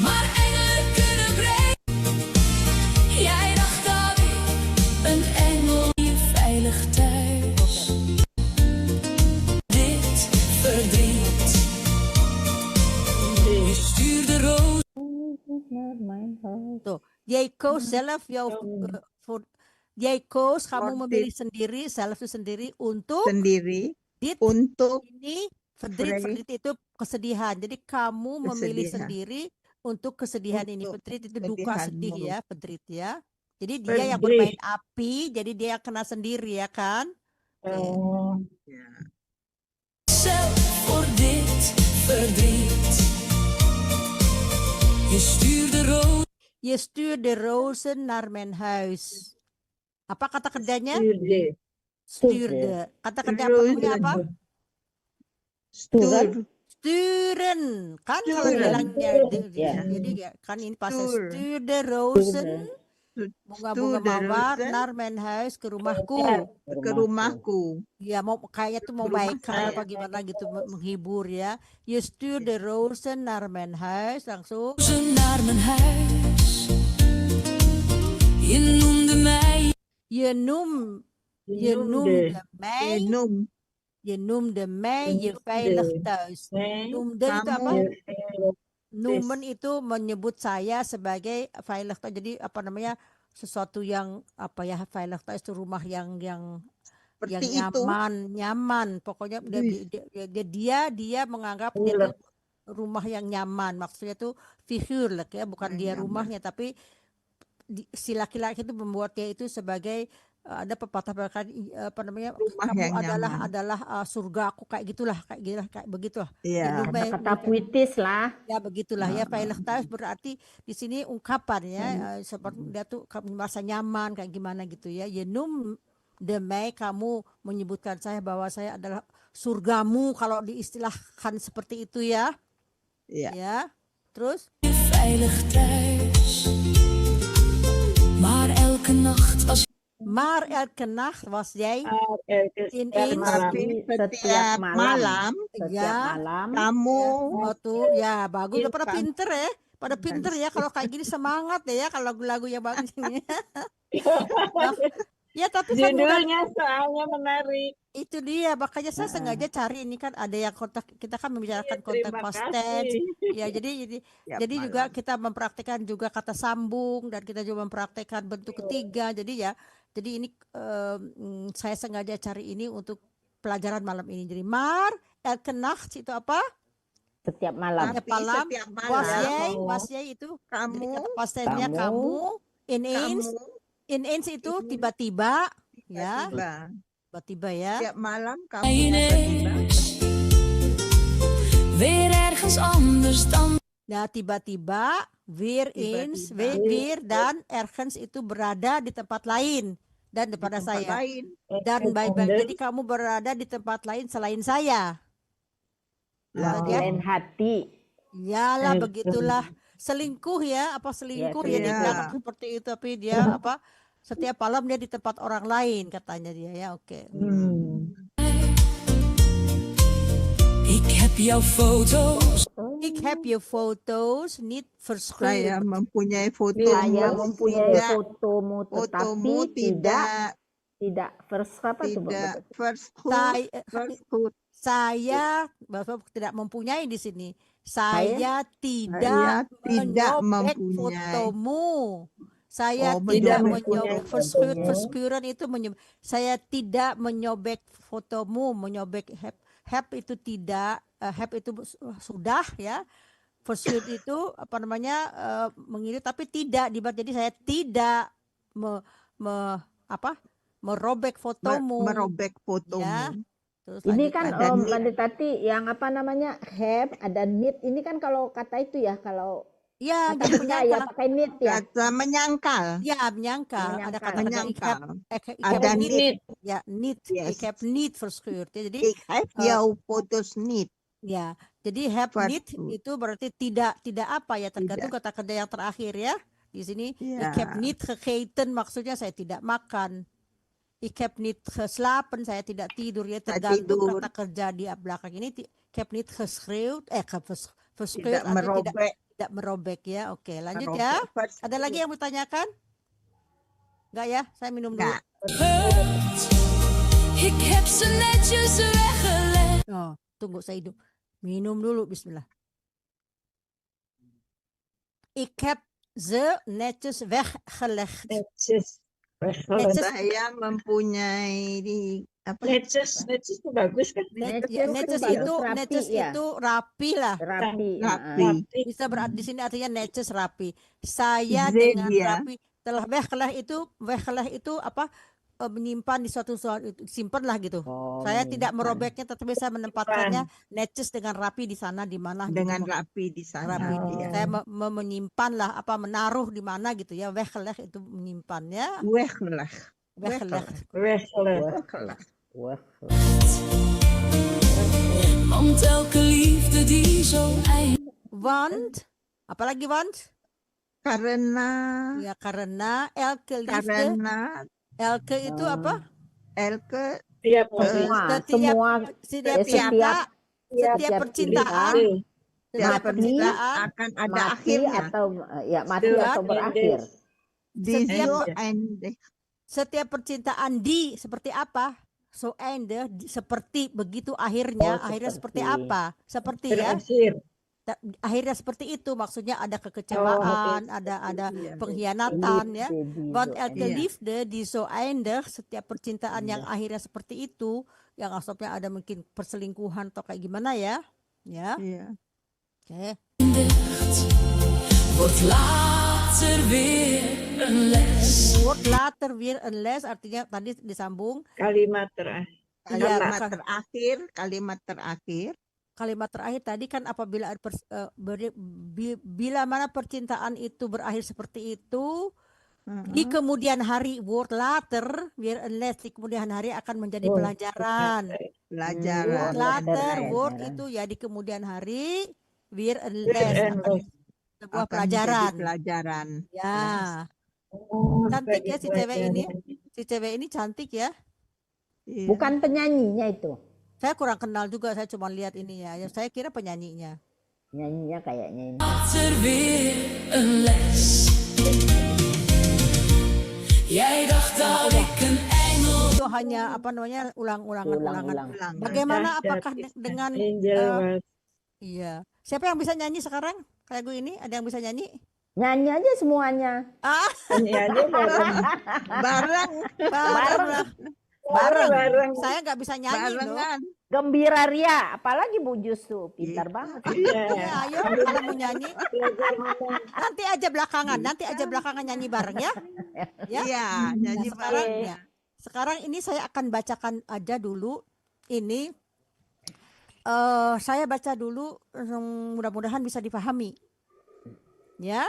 Maar engelen kunnen breken. Jij dacht dat ik een engel je veilig thuis. Dit verdriet. Je stuurde roos. Tuh, jij koos zelf jij koos kamu For memilih sendiri, self itu sendiri untuk sendiri dit untuk ini verdriet itu kesedihan. Jadi kamu memilih kesedihan. sendiri untuk kesedihan ini. Untuk Verdriet itu duka sedih kesedihanmu. ya, verdriet ya. Jadi dia yang bermain api, jadi dia yang kena sendiri ya kan? oh Ya. Zelf voor dit verdriet. Je stuurde roos. Je stuurde rozen naar mijn huis. Apa kata kerjanya? stuurde Stuurde. Kata kerja apa namanya apa? Stur. Sturen. Kan kalau Sturen. bilangnya Ya. jadi ya, kan ini pasal Stur. stuurde rozen. Bunga-bunga Stuurde mawar rozen naar mijn huis ke rumahku. ke rumahku. Ya mau kayaknya tuh mau Ke rumah baikkan saya. apa gimana gitu menghibur ya. Je stuurde rozen naar mijn huis langsung. Rozen naar mijn huis. Je noemde mij. Je noemde mij. Je noemde mij je veilig thuis. Noemde itu apa? Noemen itu menyebut saya sebagai veilig thuis. Jadi apa namanya sesuatu yang apa ya veilig thuis itu rumah yang Seperti itu. nyaman. Pokoknya dia menganggap dia tuh rumah yang nyaman. Maksudnya tuh figuurlijk ya, bukan Yang dia nyaman. rumahnya tapi si laki-laki itu membuat dia itu sebagai ada pepatah apa namanya Rumah kamu yang adalah surga aku kayak gitulah kayak begitulah. Iya. Kata-kata puitis lah. Ya begitulah ya veilig thuis berarti di sini ungkapan ya seperti dia tuh merasa nyaman kayak gimana gitu ya. Je noemde mij kamu menyebutkan saya bahwa saya adalah surgamu kalau diistilahkan seperti itu ya. Iya. Ya. Terus Je veilig thuis. Maar elke nacht als maar elke nacht was jij in Tapi setiap malam ya kamu waktu ya bagus udah pada pinter ya. Pada pinter ya kalau kayak gini semangat ya kalau lagu-lagu yang bagus ini. Ya tapi kan udah Judulnya soalnya menarik. itu dia, makanya saya sengaja cari ini kan ada yang kontak, kita kan membicarakan Iya, kontak terima past tense. kasih. Ya jadi Tiap juga malam. kita mempraktikkan juga kata sambung dan kita juga mempraktikkan bentuk ketiga. Jadi ini saya sengaja cari ini untuk pelajaran malam ini. Jadi elke Nacht itu apa? Setiap malam. Setiap Tapi malam. setiap Was malam jij itu. Jadi kamu kata past tense-nya Kamu. ineens. Ineens itu Ini tiba-tiba, ya. tiba-tiba. Tiba-tiba ya. Setiap malam kamu Ineens. tiba-tiba. Weer ergens anders dan Nah, tiba-tiba, weer eens, Tiba-tiba. weer dan ergens itu berada di tempat lain dan Di daripada tempat saya. lain. Dan Anders. jadi kamu berada di tempat lain selain saya. Lah, Kata dia, lain hati. yalah Ergens. begitulah. Selingkuh ya, apa selingkuh ya, dia selingkuh. bilang seperti itu, tapi dia apa setiap malam dia di tempat orang lain katanya dia ya, oke. ik heb jouw foto's. Ik heb je foto's niet Saya verscheuren. mempunyai fotomu. Saya mempunyai tidak- fotomu, fotomu tetapi tidak tidak apa tuh, tidak Bapak? first hood. Saya Bapak tidak mempunyai di sini. Saya tidak tidak menyobek mempunyai. fotomu. Saya Oh, tidak menyobek menyobek fotomu. verscheuren itu saya tidak menyobek fotomu, menyobek have itu tidak, have itu sudah ya. Verscheuren itu apa namanya mengirit tapi tidak dibuat, jadi saya tidak merobek fotomu. Merobek fotomu. Ya. Terus Ini lanjut kan lagi. Om Mbak Tati yang apa namanya have ada need, ini kan kalau kata itu ya, kalau Ya, kata jadi kerja ya menyangkal. pakai need ya. Kata menyangkal. Ya, menyangkal. Ada Menyangkal. kata-kata Menyangkal. ik Ada heb need. niet. Ya, niet. Yes. Ik heb niet verscheurd. Ya, jadi Ik heb jouw foto's niet. ya, jadi have niet Verscheurd. itu berarti tidak apa ya, tergantung kata kerja yang terakhir ya. Di sini Ya. ik heb niet gegeten maksudnya saya tidak makan. Ik heb niet geslapen, saya tidak tidur ya, tergantung tidur. kata kerja di belakang ini. Ik heb niet geschreeuwd, verscheurd Tidak atau merobek. tidak merobek ya. Oke, lanjut merobek. ya. First Ada lagi yang bertanyakan? Enggak ya? Saya minum dulu. Enggak. Ik heb ze netjes weggelegd. Oh, tunggu saya hidup. Minum dulu, bismillah. Ik heb ze netjes weggelegd. Netjes. Netjes. Saya mempunyai apa? Netjes itu bagus kan? Netjes bagus, itu rapi netjes ya. itu rapi lah. Rapi. Rapi. Bisa berarti di sini artinya netjes rapi. Saya Ze dengan dia. rapi telah weggelegd itu apa? Menyimpan di suatu simpan lah gitu. Oh, Saya tidak menyimpan. merobeknya, tetapi saya menempatkannya netjes dengan rapi di sana di mana gitu. Dengan rapi di sana. Rapi. Dia. Saya menyimpan lah, apa menaruh di mana gitu ya. Weggelegd itu menyimpan ya. Weggelegd. Weggelegd. Weggelegd. Weggelegd. Wah. Want elke liefde die zo eindigt. Want, apalagi want? Karena Ya karena elke liefde, karena elke itu apa? elke Tiap Semua Setiap percintaan, tiap Mati. percintaan akan ada mati akhirnya. atau ya mati Sudah atau berakhir. setiap percintaan seperti apa? So ende seperti begitu akhirnya, Oh, akhirnya seperti seperti. apa? Seperti ya. berakhir. Akhirnya seperti itu, maksudnya ada kekecewaan, ada pengkhianatan ya. Want elke Iya. liefde die zo eindigt, setiap percintaan yang akhirnya seperti itu, yang asalnya ada mungkin perselingkuhan atau kayak gimana ya. Ya. Iya. Oke. Wordt later weer een les. Wordt later weer een les, artinya tadi disambung Kalimat terakhir. Iya, Kalimat terakhir. kalimat terakhir tadi kan apabila bila mana percintaan itu berakhir seperti itu, di kemudian hari wordt later weer een les, di kemudian hari akan menjadi Oh, pelajaran. Pelajaran. Wordt later, Pelajaran. wordt itu ya di kemudian hari weer een Weer les, een akan les. sebuah Akan pelajaran. menjadi pelajaran. Ya, Oh, cantik ya si cewek ini. pelajaran. Si cewek ini cantik ya. Iya. Bukan penyanyinya itu. Saya kurang kenal juga, saya cuma lihat ini ya. Saya kira penyanyinya. Nyanyinya kayaknya ini. Later weer een les. Jij dacht dat ik een hanya apa namanya ulangan. Ulang-ulang. Ulang. Bagaimana Dahsyat, apakah dengan Angel eh, was iya. Siapa yang bisa nyanyi sekarang? Kayak gue ini ada yang bisa nyanyi? Nyanyi aja semuanya. Ah, penyanyi bareng. Bareng. bareng lah. Bareng. Saya nggak bisa nyanyi loh. Barengan. Gembira ria, apalagi Bu Jus tuh, pintar banget. Iya. Ya, ayo kalau mau nyanyi Belajar ngomong. nanti aja belakangan nyanyi bareng ya. Ya. Iya, Nah, nyanyi sekarang bareng. ya. Sekarang ini saya akan bacakan aja dulu ini saya baca dulu mudah-mudahan bisa dipahami. Ya.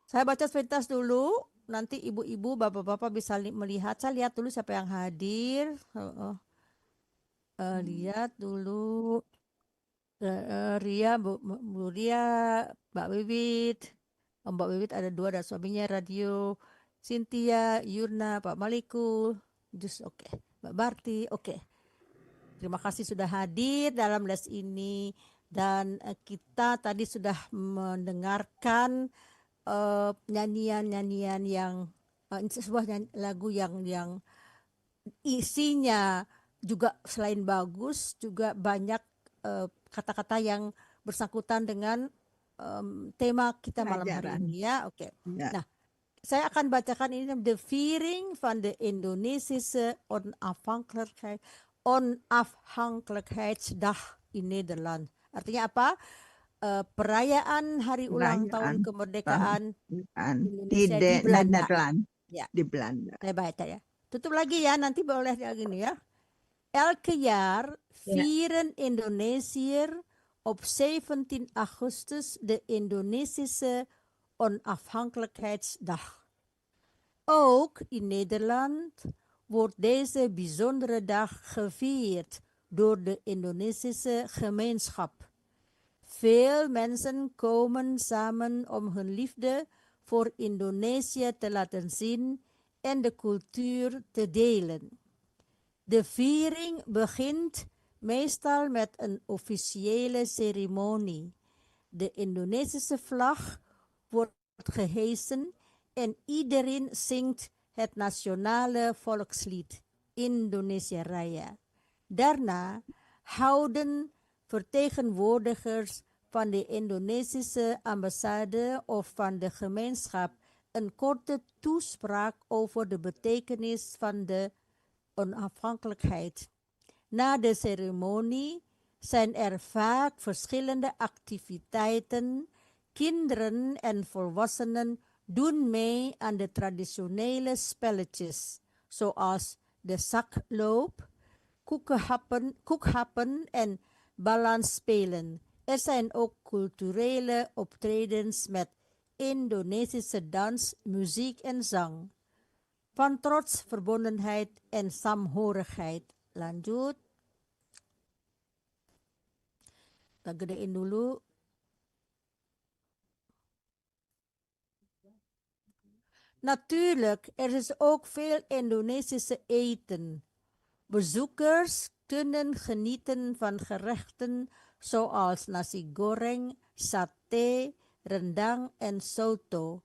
Saya baca sepintas dulu, nanti ibu-ibu, bapak-bapak bisa melihat. Saya lihat dulu siapa yang hadir. Lihat dulu. Ria, Bu Ria, Mbak Wiwit. Mbak Wiwit ada 2 dan suaminya Radio. Cynthia, Yurna, Pak Malikul. Oke. Mbak Barti, oke. Terima kasih sudah hadir dalam les ini. Dan kita tadi sudah mendengarkan nyanyian-nyanyian yang sebuah lagu yang isinya juga selain bagus juga banyak kata-kata yang bersangkutan dengan tema kita malam hari Pelajaran. ini ya. Oke. Ya. Nah, saya akan bacakan ini de viering van de Indonesische Onafhankelijkheidsdag in Nederland. Artinya apa? Perayaan hari ulang tahun Perayaan kemerdekaan Bukan. Indonesia Di di Belanda. Nederland. Ya. Di Belanda. Saya baca ya. Tutup lagi ya, nanti boleh gini ya. Elke jaar vieren Indonesiër op 17 augustus de Indonesische Onafhankelijkheidsdag. Ook in Nederland wordt deze bijzondere dag gevierd door de Indonesische gemeenschap. Veel mensen komen samen om hun liefde voor Indonesië te laten zien en de cultuur te delen. De viering begint meestal met een officiële ceremonie. De Indonesische vlag wordt gehesen en iedereen zingt het nationale volkslied Indonesia Raya. Daarna houden vertegenwoordigers van de Indonesische ambassade of van de gemeenschap een korte toespraak over de betekenis van de onafhankelijkheid. Na de ceremonie zijn er vaak verschillende activiteiten. Kinderen en volwassenen doen mee aan de traditionele spelletjes, zoals de zakloop, koekhappen en balansspelen. Er zijn ook culturele optredens met Indonesische dans, muziek en zang. Van trots, verbondenheid en saamhorigheid. Lanjut. Kita gedein dulu. Natuurlijk, er is ook veel Indonesische eten. Bezoekers kunnen genieten van gerechten zoals nasi goreng, sate, rendang en soto.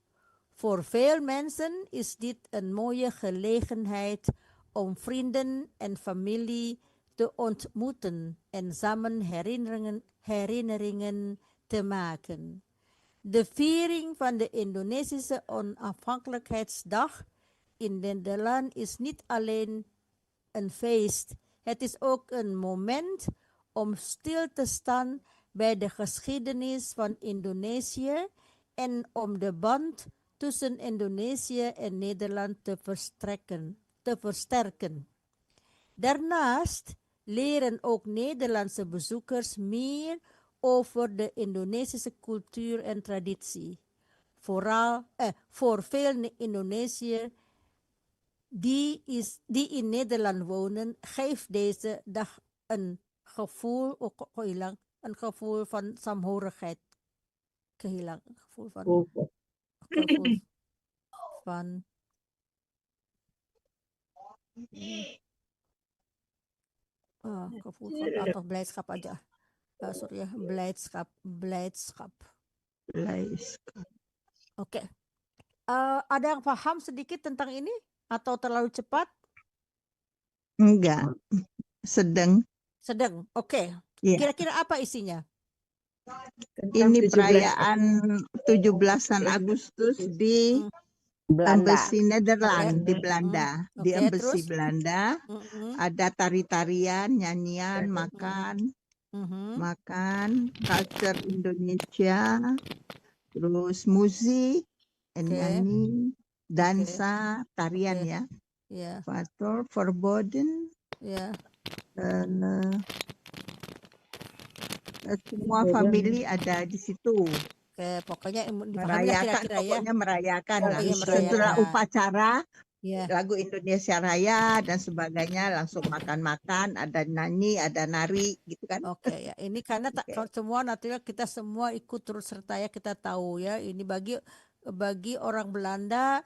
Voor veel mensen is dit een mooie gelegenheid om vrienden en familie te ontmoeten en samen herinneringen te maken. De viering van de Indonesische Onafhankelijkheidsdag in Nederland is niet alleen een feest. Het is ook een moment om stil te staan bij de geschiedenis van Indonesië en om de band tussen Indonesië en Nederland te versterken. Daarnaast leren ook Nederlandse bezoekers meer over de Indonesische cultuur en traditie. Vooral voor veel Indonesiërs die in Nederland wonen, geeft deze dag een gevoel van saamhorigheid. Een gevoel van atau blijdschap aja. Sorry ya, blijdschap. Oke. Ada yang paham sedikit tentang ini atau terlalu cepat? Enggak, sedang. Sedang. Oke. Ya, Kira-kira apa isinya? Tentang ini 17 perayaan 17-an Agustus di Belanda. Embassy Nederland di Oke. Belanda. Di Oke, Embassy terus? Belanda Mm-mm. ada tari-tarian, nyanyian, makan, Mhm. culture Indonesia, terus musik, Oke. nyanyi, dansa, tarian Oke. ya, Ya, faktor, forbidden, ya. semua family ada di situ. Oke, pokoknya dipahami lah Merayakan, kira-kira ya. pokoknya merayakan lah. Iya, Setelah merayakan. upacara, Ya. lagu Indonesia Raya dan sebagainya, langsung makan-makan, ada nyanyi, ada nari, gitu kan. Oke ya, ini karena Oke. kalau semua nantinya kita semua ikut turut serta ya, kita tahu ya, ini bagi orang Belanda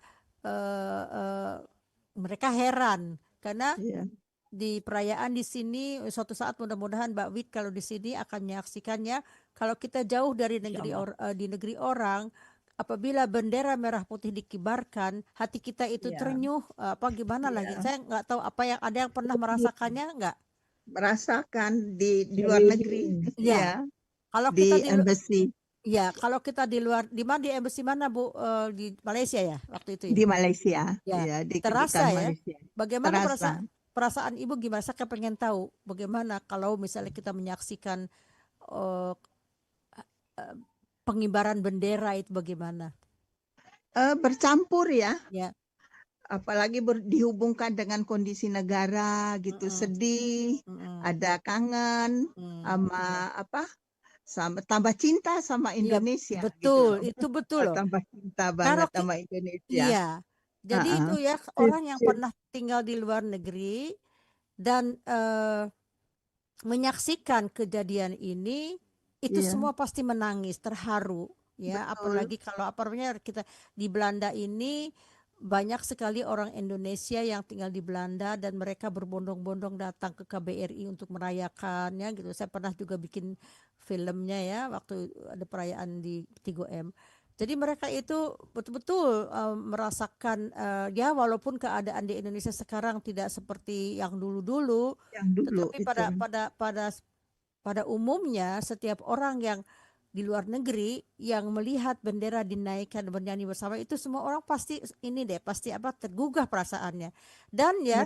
mereka heran karena Iya. di perayaan di sini suatu saat mudah-mudahan Mbak Wit kalau di sini akan menyaksikannya. Kalau kita jauh dari di negeri orang, apabila bendera merah putih dikibarkan, hati kita itu Iya. terenyuh apa gimana Iya. lagi? Saya nggak tahu apa yang ada yang pernah merasakannya nggak? Merasakan di luar negeri, Iya. ya, Kalau di kita embassy ya, kalau kita di luar, di mana, di embassy mana Bu? Di Malaysia ya waktu itu ya? di Malaysia, Ya, ya, di terasa kedutaan ya. Malaysia. Bagaimana Terasa. perasaan Ibu gimana? Saya pengen tahu bagaimana kalau misalnya kita menyaksikan eh, eh, pengibaran bendera itu bagaimana? Bercampur ya. Ya. Apalagi dihubungkan dengan kondisi negara gitu, sedih, ada kangen, sama apa? Sama tambah cinta sama Iya, Indonesia betul, gitu. itu betul loh. Tambah cinta Kalau banget sama Indonesia. iya, jadi itu ya orang yang pernah tinggal di luar negeri dan menyaksikan kejadian ini itu Iya. semua pasti menangis, terharu ya. Betul. Apalagi kalau apanya kita di Belanda ini banyak sekali orang Indonesia yang tinggal di Belanda dan mereka berbondong-bondong datang ke KBRI untuk merayakannya gitu. Saya pernah juga bikin filmnya ya waktu ada perayaan di Tigo M. Jadi mereka itu betul-betul merasakan ya walaupun keadaan di Indonesia sekarang tidak seperti yang dulu-dulu, tetapi pada umumnya setiap orang yang di luar negeri yang melihat bendera dinaikkan dan bernyanyi bersama itu semua orang pasti tergugah perasaannya dan ya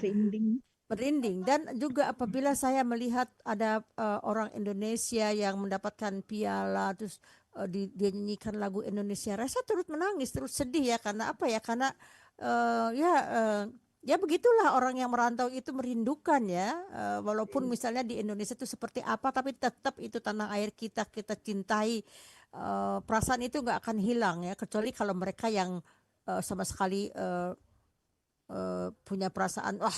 merinding dan juga apabila saya melihat ada orang Indonesia yang mendapatkan piala terus dia nyanyikan lagu Indonesia Raya, saya turut menangis, turut sedih ya karena apa ya karena ya begitulah orang yang merantau itu merindukan ya walaupun misalnya di Indonesia itu seperti apa tapi tetap itu tanah air kita cintai, perasaan itu nggak akan hilang ya kecuali kalau mereka yang sama sekali punya perasaan wah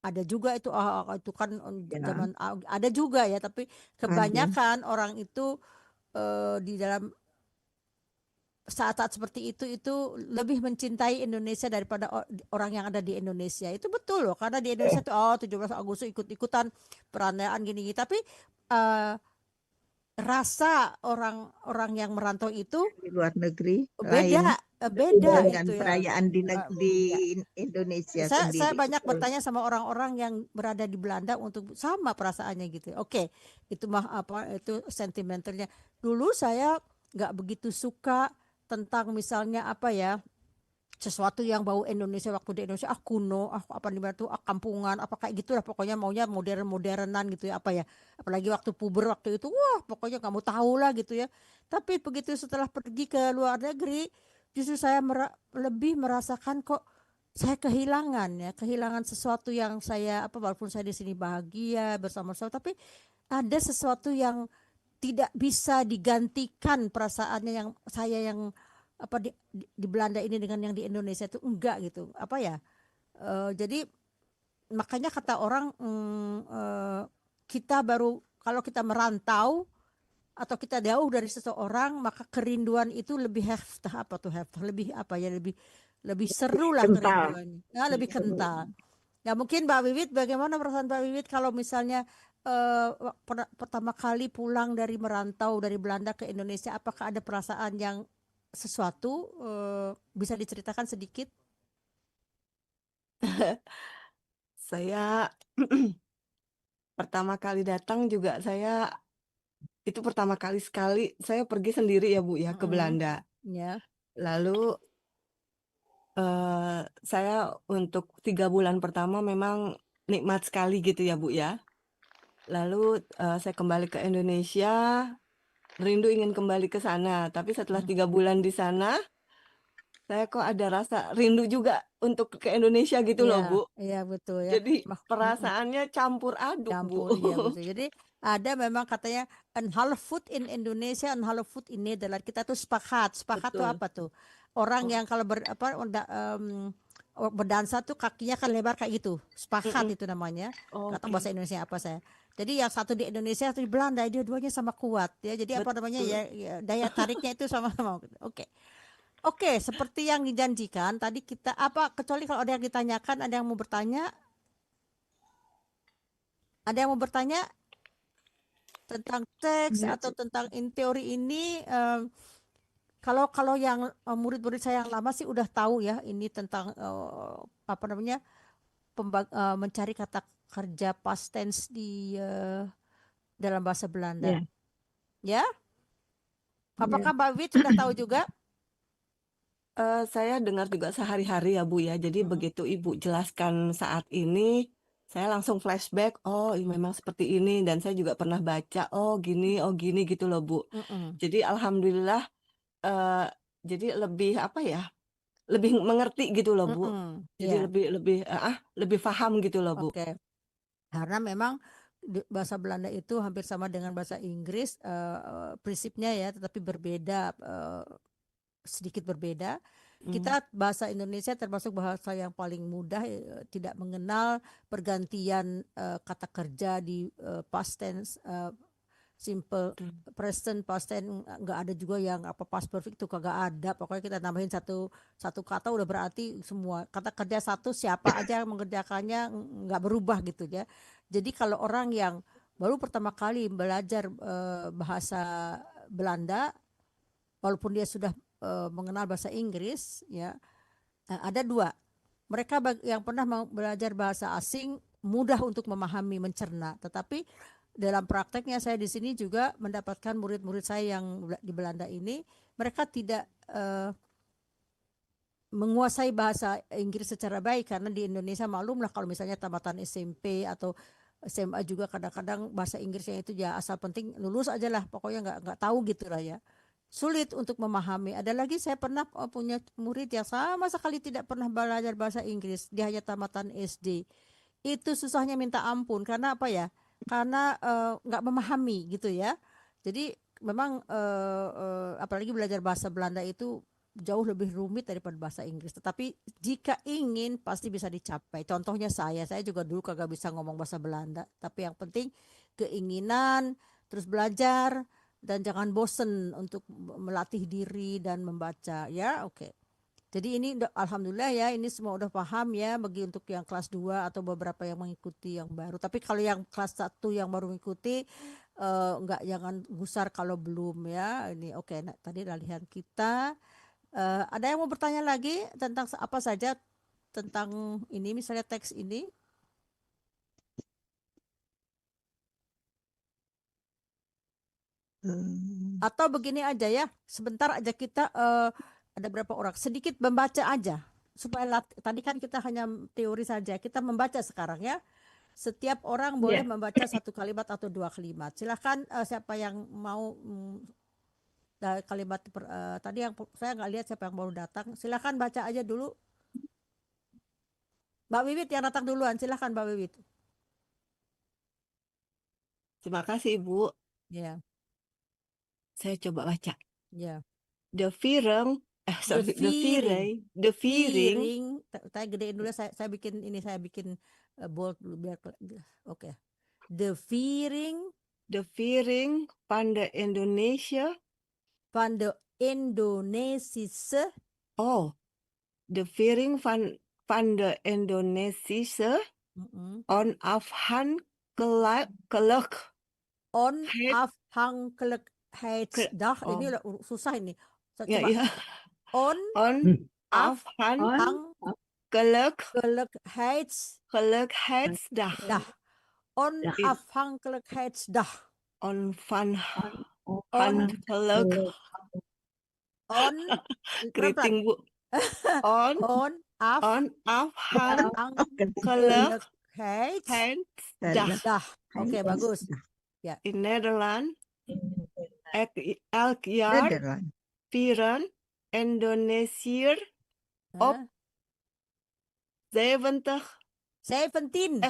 ada juga itu itu kan zaman ada juga ya tapi kebanyakan orang itu di dalam saat-saat seperti itu lebih mencintai Indonesia daripada orang yang ada di Indonesia. Itu betul loh, karena di Indonesia tuh 17 Agustus ikut-ikutan perayaan gini-gini. Tapi rasa orang yang merantau itu di luar negeri beda dengan itu ya. Perayaan di Indonesia Saya sendiri. banyak bertanya sama orang-orang yang berada di Belanda untuk sama perasaannya gitu. Oke, itu itu sentimentalnya. Dulu saya nggak begitu suka tentang misalnya apa ya sesuatu yang bau Indonesia waktu di Indonesia kuno apa di mana tuh kampungan apa kayak gitu lah pokoknya maunya modernan gitu ya apa ya apalagi waktu puber waktu itu wah pokoknya kamu tahu lah gitu ya tapi begitu setelah pergi ke luar negeri justru saya lebih merasakan kok saya kehilangan sesuatu yang saya walaupun saya di sini bahagia bersama-sama tapi ada sesuatu yang tidak bisa digantikan perasaannya yang saya yang di Belanda ini dengan yang di Indonesia itu enggak gitu jadi makanya kata orang kita baru kalau kita merantau atau kita jauh dari seseorang maka kerinduan itu lebih lebih seru lah kerinduannya lebih kental. Nah mungkin Mbak Wiwit bagaimana perasaan Mbak Wiwit kalau misalnya pertama kali pulang dari merantau dari Belanda ke Indonesia apakah ada perasaan yang sesuatu bisa diceritakan sedikit? Saya pertama kali datang juga itu pertama kali sekali saya pergi sendiri ya Bu ya ke Mm-mm. Belanda. Ya. Lalu saya untuk 3 bulan pertama memang nikmat sekali gitu ya Bu ya. Lalu saya kembali ke Indonesia, rindu ingin kembali ke sana. Tapi setelah 3 bulan di sana, saya kok ada rasa rindu juga untuk ke Indonesia gitu loh Iya, Bu. iya betul ya. Jadi Mm-mm. perasaannya campur aduk Bu. Campur, iya betul. Jadi ada memang katanya een half food in Indonesia, een half food in Nederland. Kita tuh sepakat. Sepakat tuh Betul. apa tuh? Orang Oh, yang kalau berdansa tuh kakinya kan lebar kayak gitu. Sepakat mm-mm. itu namanya. Nggak tahu Oke, bahasa Indonesia apa saya. Jadi yang satu di Indonesia, satu di Belanda, dua-duanya sama kuat ya. Jadi apa namanya betul. ya, daya tariknya itu sama-sama. Oke. Oke, seperti yang dijanjikan tadi kita apa kecuali kalau ada yang ditanyakan, ada yang mau bertanya, ada yang mau bertanya tentang teks Enggak atau sih. tentang in teori ini kalau yang murid-murid saya yang lama sih udah tahu ya ini tentang apa namanya mencari kata kerja past tense di dalam bahasa Belanda Ya, ya. ya. Apakah Mbak Wit sudah tahu juga? Saya dengar juga sehari-hari ya Bu ya. Jadi Mm-mm, begitu Ibu jelaskan saat ini, saya langsung flashback. Oh, memang seperti ini. Dan saya juga pernah baca. Oh gini gitu loh Bu. mm-mm, Jadi alhamdulillah. eh, jadi lebih apa ya? Lebih mengerti gitu loh Bu. mm-mm, Jadi ya, lebih paham gitu loh Bu. oke. Karena memang bahasa Belanda itu hampir sama dengan bahasa Inggris prinsipnya ya, tetapi berbeda sedikit berbeda. Kita bahasa Indonesia termasuk bahasa yang paling mudah, tidak mengenal pergantian kata kerja di past tense, simple Betul. present, past tense, nggak ada juga yang apa past perfect itu kagak ada. Pokoknya kita nambahin satu kata udah berarti semua kata kerja satu siapa aja yang mengerjakannya nggak berubah gitu ya. Jadi kalau orang yang baru pertama kali belajar bahasa Belanda, walaupun dia sudah mengenal bahasa Inggris ya, ada dua. Mereka yang pernah belajar bahasa asing mudah untuk memahami, mencerna, tetapi dalam prakteknya saya di sini juga mendapatkan murid-murid saya yang di Belanda ini, mereka tidak menguasai bahasa Inggris secara baik karena di Indonesia maklumlah kalau misalnya tamatan SMP atau SMA juga kadang-kadang bahasa Inggrisnya itu ya asal penting lulus aja lah, pokoknya nggak tahu gitu lah ya. Sulit untuk memahami. Ada lagi saya pernah punya murid yang sama sekali tidak pernah belajar bahasa Inggris, dia hanya tamatan SD. Itu susahnya minta ampun karena apa ya? Karena nggak memahami gitu ya. Jadi memang apalagi belajar bahasa Belanda itu jauh lebih rumit daripada bahasa Inggris. Tetapi jika ingin pasti bisa dicapai. Contohnya saya juga dulu kagak bisa ngomong bahasa Belanda. Tapi yang penting keinginan, terus belajar, dan jangan bosen untuk melatih diri dan membaca ya. Oke. Jadi ini alhamdulillah ya, ini semua udah paham ya bagi untuk yang kelas 2 atau beberapa yang mengikuti yang baru. Tapi kalau yang kelas 1 yang baru mengikuti enggak, jangan gusar kalau belum ya. Ini oke. Nah, tadi latihan kita. Ada yang mau bertanya lagi tentang apa saja tentang ini misalnya teks ini? Atau begini aja ya, sebentar aja kita ada berapa orang, sedikit membaca aja supaya tadi kan kita hanya teori saja, kita membaca sekarang ya. Setiap orang boleh Ya. membaca 1 kalimat atau 2 kalimat. Silakan siapa yang mau kalimat tadi yang saya nggak lihat siapa yang baru datang. Silakan baca aja dulu. Mbak Wiwit yang datang duluan, silakan Mbak Wiwit. Terima kasih Ibu. Ya, Saya coba baca. ya. The Viering, The Viering, Saya gedein dulu, saya bikin ini, saya bikin bold dulu biar oke. The Viering van de Indonesia. van de Indonesische. Oh, de Viering van de Indonesische onafhankelijk. Onafhankelijkheidsdag. Ini Oh, susah ini. ya, Coba. ya. On Onafhan, hang Gelukheidsdag. Onafhankelijkheidsdag. Onafhankelijk. On Keriting, Bu. Onafhankelijkheidsdag. Oke, bagus. Ya. In Nederland elk jaar Nederland. vieren Indonesiër op 17 17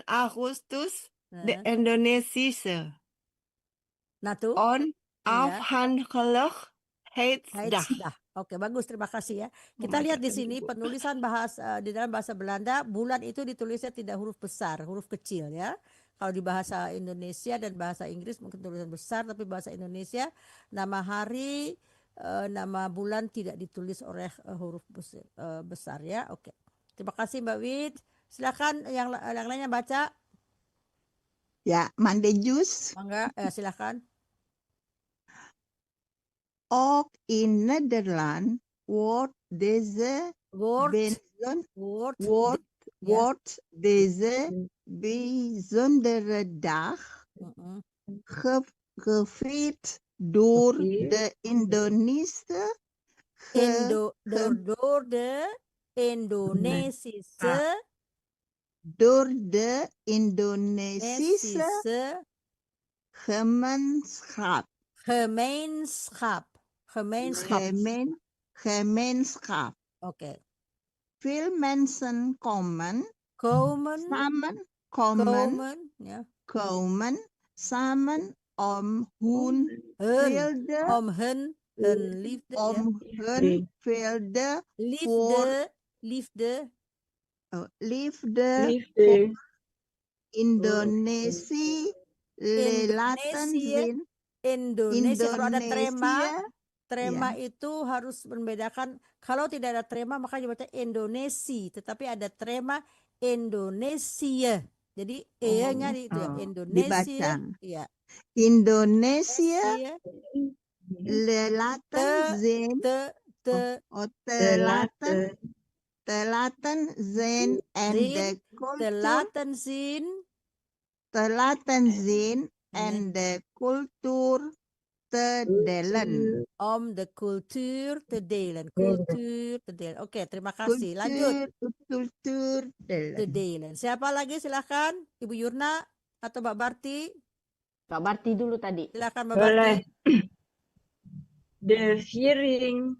Agustus de Indonesische Natu. Onafhankelijkheidsdag. Oke, bagus. Terima kasih ya. Kita lihat di sini penulisan di dalam bahasa Belanda, bulan itu ditulisnya tidak huruf besar, huruf kecil ya. Kalau di bahasa Indonesia dan bahasa Inggris mungkin tulisan besar, tapi bahasa Indonesia nama hari, nama bulan tidak ditulis oleh huruf besar ya. Oke. Terima kasih Mbak Wid. Silakan yang lainnya baca. Ja, Mandejus. Mangga, silakan. Ook in Nederland wordt deze deze bijzondere dag gevierd door de Indonesische gemeenschap. Oke. Veel mensen komen samen om hun liefde voor Indonesië laten zien. Indonesia, kalau ada trema itu harus membedakan. Kalau tidak ada trema maka dibaca Indonesia, tetapi ada trema Indonesia. Jadi e-nya itu ya, Indonesia. Iya. Indonesia laten zien. Laten zien en de cultuur te delen. Om de cultuur te delen. Oke, terima kasih. Lanjut. Cultuur Te delen. Siapa lagi? Silahkan. Ibu Yurna atau Mbak Barti? Mbak Barti dulu tadi. Silakan Mbak Barti. De viering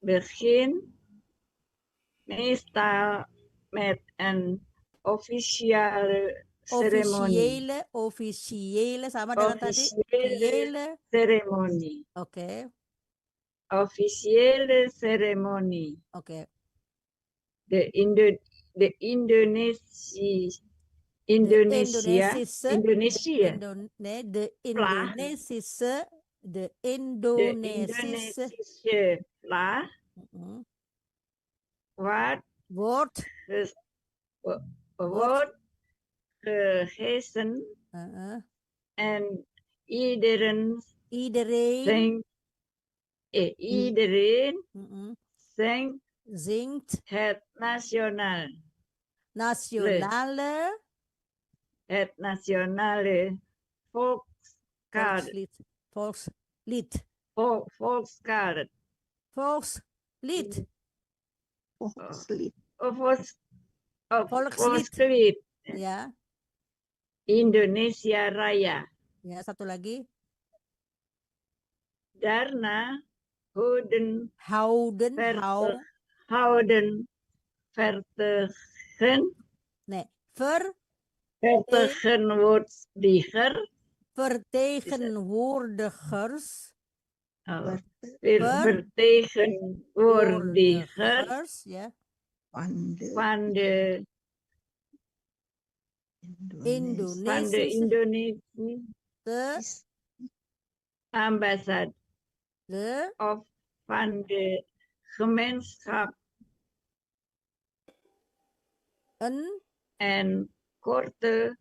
begint meestal met een officiële ceremonie. Officiële sama dengan tadi. Ceremonie. Oke. Officiële ceremonie. Oke. De Indonesische vlag wordt gehesen en iedereen zingt het nationale volkslied. Volkslied. Ya. Indonesia Raya. Ya, satu lagi. Daarna Houden vertegenwoordigers ya, van de Indonesische ambassade of van de gemeenschap en korte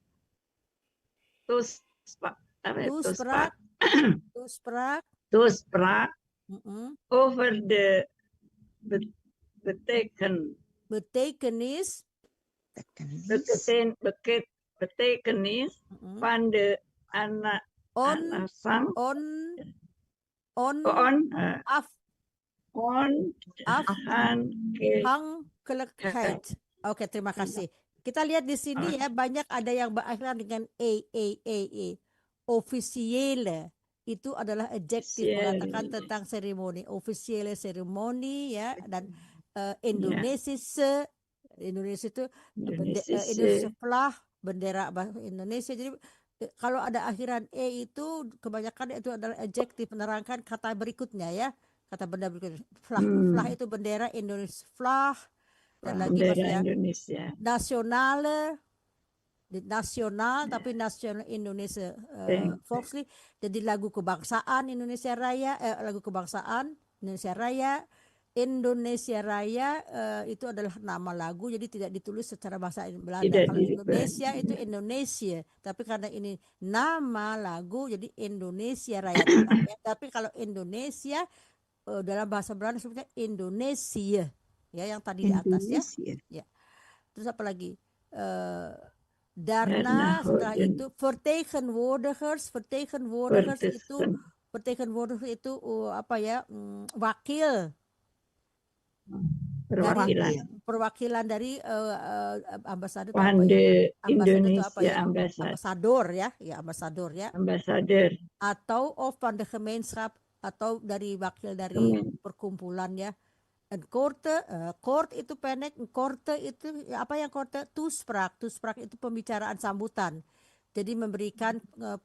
toespraak over de betekenis betekenis mm, van de on alasan on af afhankelijkheid. Oke, terima kasih. Kita lihat di sini ya, banyak ada yang berakhiran dengan e. Officiële itu adalah adjektif mengatakan tentang seremoni. Officiële seremoni ya, dan Indonesische, Indonesia itu Indonesia flag, bendera bahasa Indonesia. Jadi kalau ada akhiran e itu kebanyakan itu adalah adjektif menerangkan kata berikutnya ya. Kata benda berikutnya. Flag, flag itu bendera Indonesia flag, dan lagi bendera maksudnya Indonesia. nasional tapi nasional Indonesia Volkslied, jadi lagu kebangsaan Indonesia Raya, lagu kebangsaan Indonesia Raya. Indonesia Raya itu adalah nama lagu, jadi tidak ditulis secara bahasa Belanda. Kalau Indonesia itu Indonesia, tapi karena ini nama lagu jadi Indonesia Raya namanya. Tapi kalau Indonesia dalam bahasa Belanda sebutnya Indonesia ya, yang tadi di atas ya. Terus apa lagi? Daarna setelah itu vertegenwoordigers itu apa ya, wakil perwakilan dari ambasador ambasador ya atau of van de gemeenschap, atau dari wakil dari perkumpulan ya. En kort itu pendek, korte itu apa yang korte? Toespraak itu pembicaraan sambutan. Jadi memberikan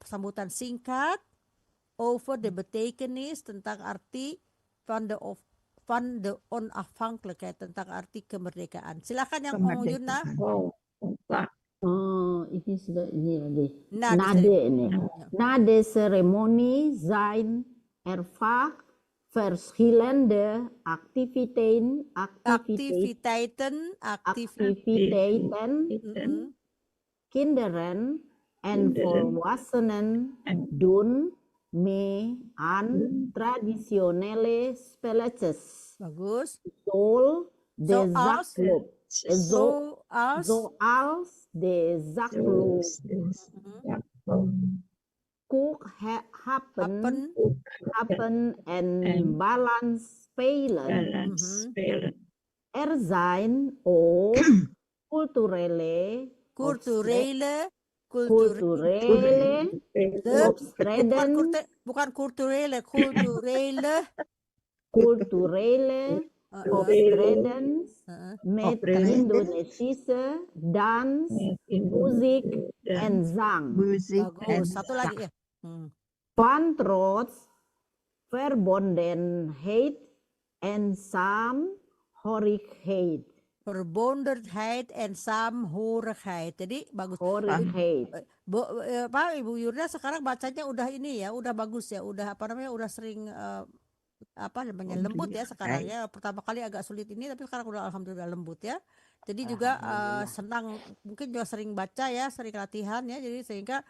sambutan singkat over the betekenis, tentang arti van de onafhankelijkheid, tentang arti kemerdekaan. Silakan yang Yuna. Ini sudah ini lagi. Nade ini. Nade seremoni zijn er vaak verschillende activiteiten kinderen en volwassenen doen mee aan traditionele spelletjes. Bagus. Zoals de zakloop. Koek happen en balans spelen. Er zijn ook culturele optreden. Bukan culturele optredens met Indonesische dans, muziek en zang. Bagus. Satu lagi ya. Van trots, verbondenheid en saamhorigheid. Verbondenheid en saamhorigheid. Jadi bagus. Pak Ibu Yurda sekarang bacanya udah ini ya, udah bagus ya, udah apa namanya, udah sering apa namanya, lembut ya sekarang ya. Pertama kali agak sulit ini, tapi sekarang udah alhamdulillah lembut ya. Jadi juga senang, mungkin juga sering baca ya, sering latihan ya, jadi sehingga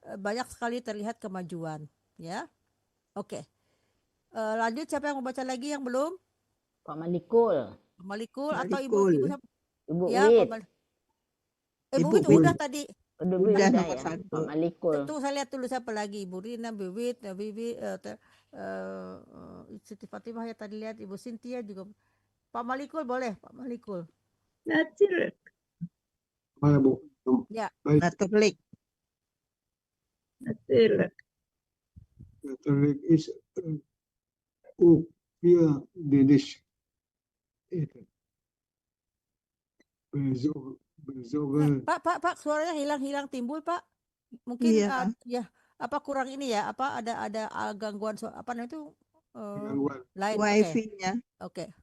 banyak sekali terlihat kemajuan ya. Oke. Lanjut, siapa yang mau baca lagi yang belum? Pak Malikul atau Ibu ya, Ibu itu udah tadi. Udah nomor 1. Pak Malikul. Tuh saya lihat dulu siapa lagi, Ibu Rina, Bibi, Siti Fatimah ya tadi lihat, Ibu Cynthia juga. Pak Malikul boleh, Pak Malikul. Natuurlijk. Mana Bu? Ya. Natuurlijk. Natuurlijk. Natuurlijk is ook via Danish eten. Pak, suaranya hilang timbul Pak. Mungkin ya apa kurang ini ya, apa ada gangguan apa namanya itu lain Wifi-nya. Oke.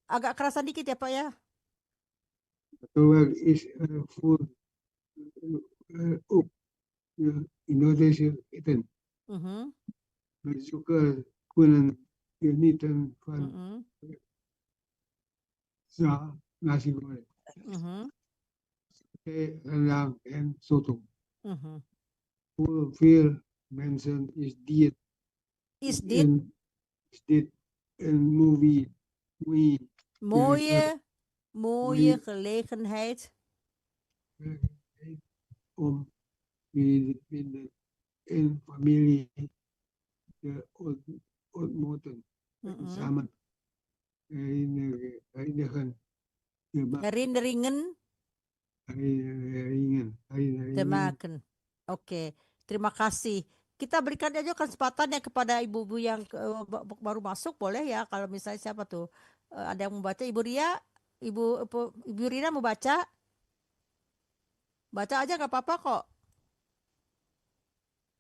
Agak kerasan dikit ya Pak ya. Natuurlijk is voor ook Indonesia eten. Bezoekers kunnen genieten van nasi goreng, rendang en soto. Voor veel mensen is dit een movie mooie gelegenheid. Om in familie ontmoeten. Samen herinneren. Herinneringen te maken. Oke, terima kasih. Kita berikan aja kesempatan ya kepada ibu-ibu yang baru masuk, boleh ya, kalau misalnya siapa tuh ada yang membaca. Ibu Ria, Ibu Rina mau baca? Baca aja nggak apa-apa kok.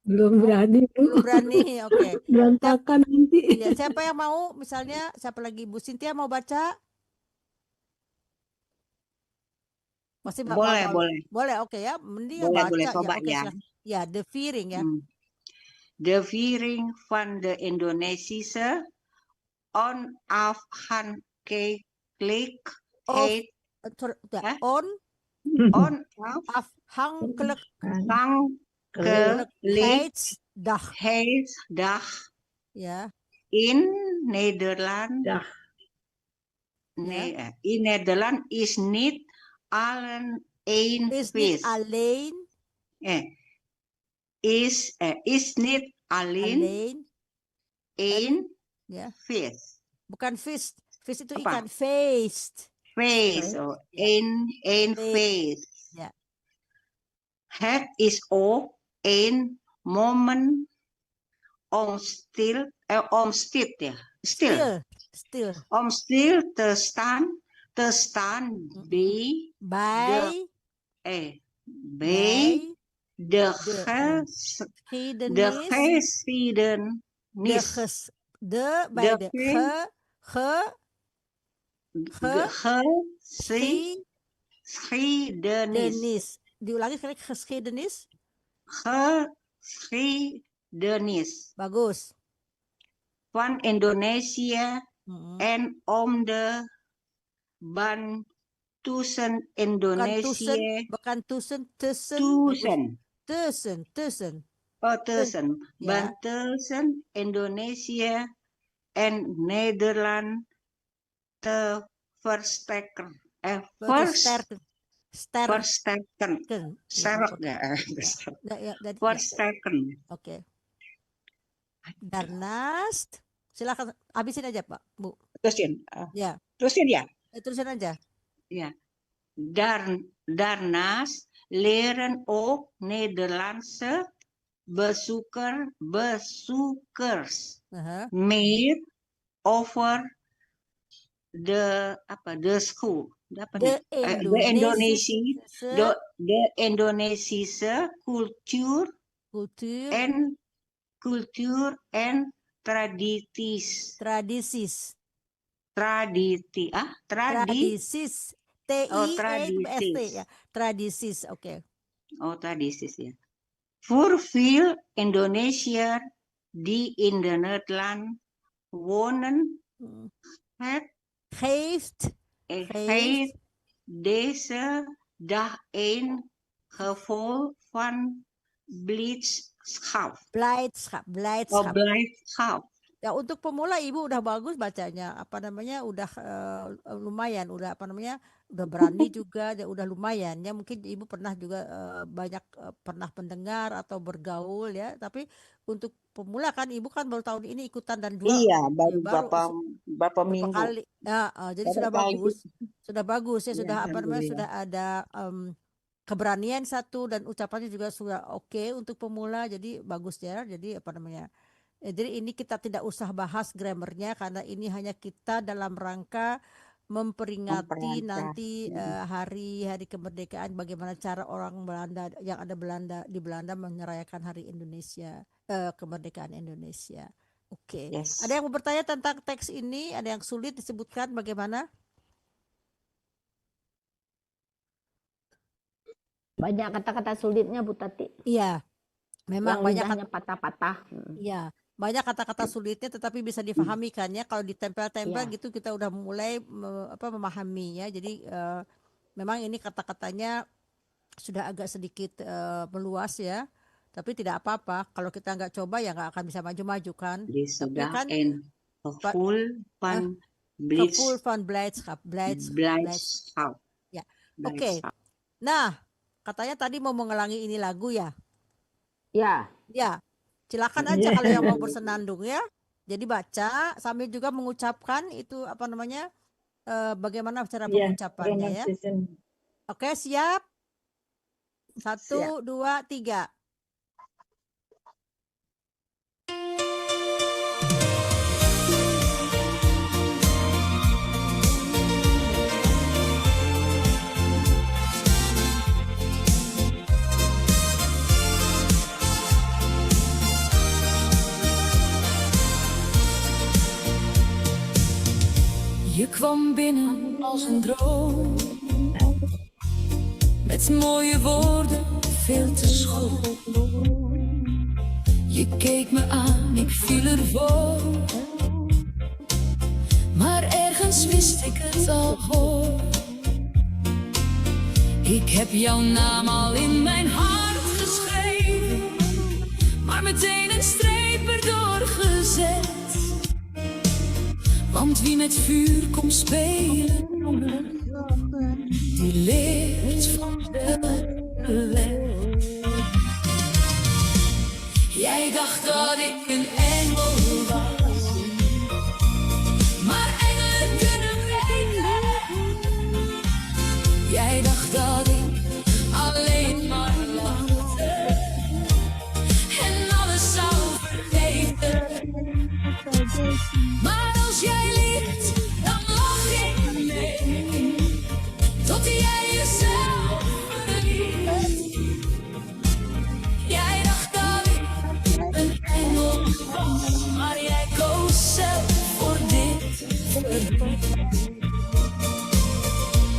Belum berani, Bu. Belum berani, oke. Berantakan nanti. Ya, siapa yang mau, misalnya siapa lagi, Bu Cynthia mau baca? Pasti boleh, oke ya. Mending yang baca Boleh ya, coba oke ya. silakan. Ya, de viering ya. De viering van de Indonesische onafhankelijk heet Onafhankelijkheidsdag. Ja. In Nederland. Ja. In Nederland is niet alleen één Is feest. niet alleen. Is niet alleen één feest. Bukan feest. Feest itu Apa? ikan. Feest. Feest. Oh, één feest. Ja. Het is ook een moment om stil te staan bij de geschiedenis. Diulangi sekali, geschiedenis. Geschiedenis. Bagus. Van Indonesië en om de band tussen Indonesië. Bukan tussen. Tussen. Oh, tussen. Ja. Band tussen Indonesië en Nederland te versterken. Versterken. Oke. Daarnaast, silakan habisin aja Pak, Bu. Terusin. Ya. Terusin ya. Terusin aja. Ja. Daarnaast leren ook Nederlandse bezoekers meer over de school. De Indonesische cultuur en tradities. Tradities. TIEST ya. Tradities, oke. Oh, tradities ya. Voor veel Indonesiërs die in de Nederland wonen, geeft deze dag een gevoel van blijdschap. Blijdschap. Ya, untuk pemula Ibu udah bagus bacanya, udah lumayan, udah udah berani juga, udah lumayan ya. Mungkin Ibu pernah juga pernah mendengar atau bergaul ya, tapi untuk pemula kan Ibu kan baru tahun ini ikutan dan juga baru berapa minggu kali. Jadi sudah bagus ya, sudah sudah ada keberanian satu dan ucapannya juga sudah oke untuk pemula, jadi bagus ya. Jadi jadi ini kita tidak usah bahas grammarnya karena ini hanya kita dalam rangka memperingati nanti hari kemerdekaan, bagaimana cara orang Belanda yang ada di Belanda merayakan hari Indonesia, kemerdekaan Indonesia. Oke. Yes. Ada yang mau bertanya tentang teks ini? Ada yang sulit disebutkan bagaimana? Banyak kata-kata sulitnya Bu Tati. Iya. Memang banyak lidahnya patah-patah. Iya. Banyak kata-kata sulitnya tetapi bisa difahami kan ya, kalau ditempel-tempel gitu kita udah mulai memahami ya. Jadi memang ini kata-katanya sudah agak sedikit meluas ya, tapi tidak apa-apa kalau kita nggak coba ya nggak akan bisa maju-maju kan. Sudah kan full van Gevoel van blijdschap. blijdschap. Ja. Blijdschap. Nah, katanya tadi mau mengulangi ini lagu ya? Ya, Ya, silakan aja kalau yang mau bersenandung ya. Jadi baca sambil juga mengucapkan itu apa namanya, bagaimana cara pengucapannya ya. Oke, siap? 1, 2, 3. Je kwam binnen als een droom, met mooie woorden, veel te schoon. Je keek me aan, ik viel ervoor, maar ergens wist ik het al hoor. Ik heb jouw naam al in mijn hart geschreven, maar meteen een streep erdoor gezet. Want wie met vuur komt spelen, die leert vanzelf de weg. Jij dacht dat ik een engel was, maar engelen kunnen weten. Jij dacht dat ik alleen maar lachte en alles zou vergeten. Maar als jij liegt, dan lach ik mee, tot jij jezelf verliest. Jij dacht dat ik een engel was, maar jij koos zelf voor dit verdriet.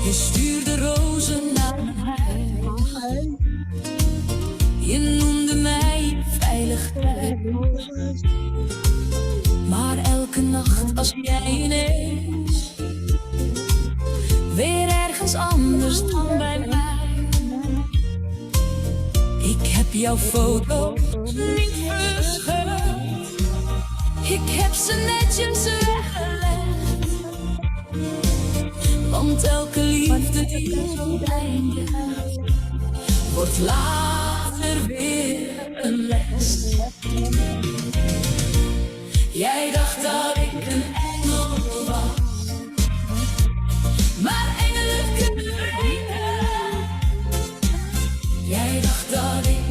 Je stuurde rozen naar huis, je noemde mij veiligheid. Maar elke nacht als jij ineens weer ergens anders dan bij mij. Ik heb jouw foto's niet verscheurd, ik heb ze netjes weggelegd. Want elke liefde die zo eindigt, wordt later weer een les. Jij dacht dat ik een engel was, maar engelen kunnen weten. Jij dacht dat ik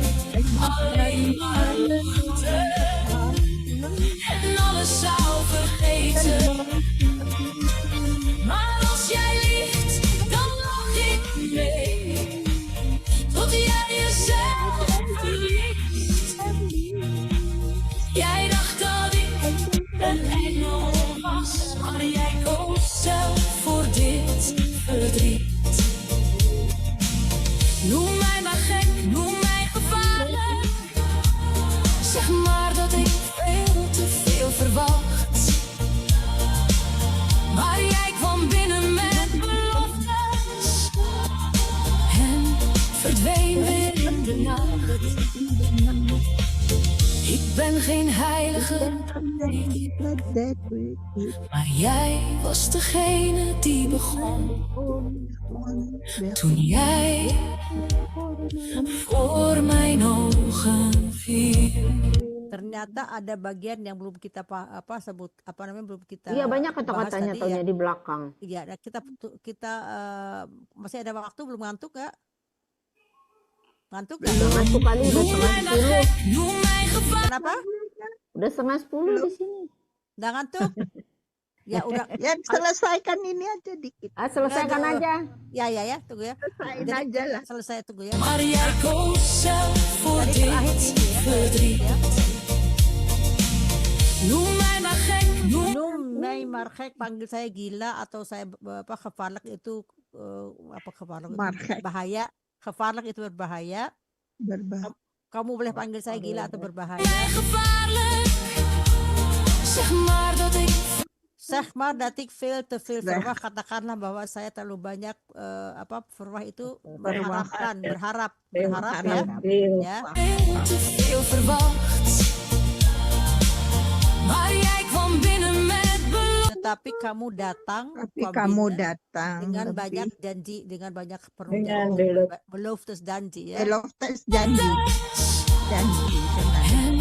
alleen maar lachte en alles zou vergeten. Maar als jij liegt, dan lach ik mee, tot jij jezelf verliest. Jij dacht dat ik een engel was, maar jij koos zelf voor dit verdriet. Noem mij maar gek, noem mij gevaarlijk, zeg maar dat ik veel te veel verwacht. Maar jij kwam binnen met beloftes en verdween weer in de nacht. Ik ben geen heilige, maar jij was degene die begon. Toen jij voor mijn ogen viel. Ternyata ada bagian yang belum kita belum kita iya banyak bahas kata-katanya tadi taunya ya. di belakang. Iya, nah kita masih ada waktu, belum ngantuk gak? Ngantuk gak? Ngantuk kali udah setengah 10. Kenapa? Udah setengah 10 di sini. Udah ngantuk? Ya udah. Ya selesaikan ini aja dikit. Selesaikan aja. Ya, tunggu ya. Selesaiin aja lah. Selesai, tunggu ya. Maar jij koos zelf voor Dari dit terakhir ini ya. verdriet. Ya. Noem mij maar gek, Noem mij maar gek, panggil saya gila atau saya gevaarlijk itu gevaarlijk itu Margek. bahaya. Gevaarlijk itu berbahaya. Berbahaya. Kamu boleh panggil saya gila atau berbahaya. mij gevaarlijk. Zeg maar dat ik veel te veel verwacht. Katakanlah bahwa saya terlalu banyak verwacht itu berharap ya. veel te veel verwacht. Maar jij kwam binnen met beloftes tetapi kamu datang Tapi kwam kamu binnen datang dengan lebih banyak janji, dengan banyak Dengan belok. beloftes janji ya. beloftes janji. Janji benar. En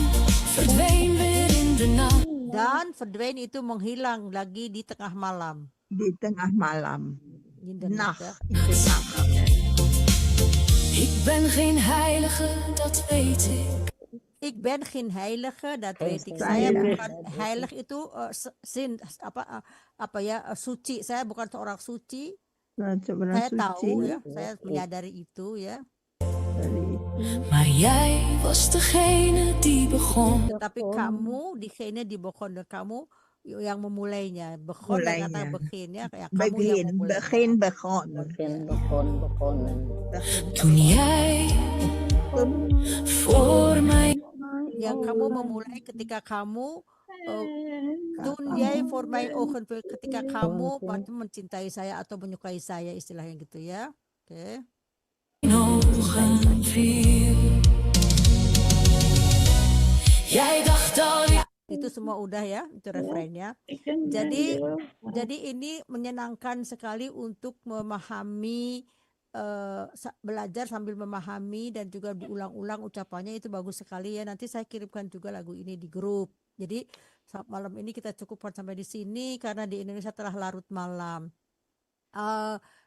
verdween weer in de nacht. Dan verdween itu menghilang lagi di tengah malam. Di tengah malam. In de nacht, ya. Nacht, in de nacht. Ik ben geen heilige, dat weet ik. Ik ben geen heilige, dat Geen weet ik. heilige, Saya Heilig. bukan heilig itu apa ya suci. Saya bukan seorang suci. Seorang Saya suci tahu ya, saya menyadari itu ya. dari Maar jij was degene die begon. Tetapi kamu dikhene di begon dan kamu yang memulainya. Begon dan kata mulainya. begin ya, kayak kamu yang Begin, memulainya. begin begon. begonnen. Begin Toen jij voor mij. Yang kamu memulai ketika kamu toen jij voor mijn ogen ketika kamu mencintai saya atau menyukai saya, istilahnya gitu ya. Oke. Ogen viel. Jij dacht al Ya, itu semua udah ya, itu refrainnya. Jadi ini menyenangkan sekali untuk memahami belajar sambil memahami dan juga diulang-ulang ucapannya, itu bagus sekali ya. Nanti saya kirimkan juga lagu ini di grup. Jadi malam ini kita cukupkan sampai di sini karena di Indonesia telah larut malam.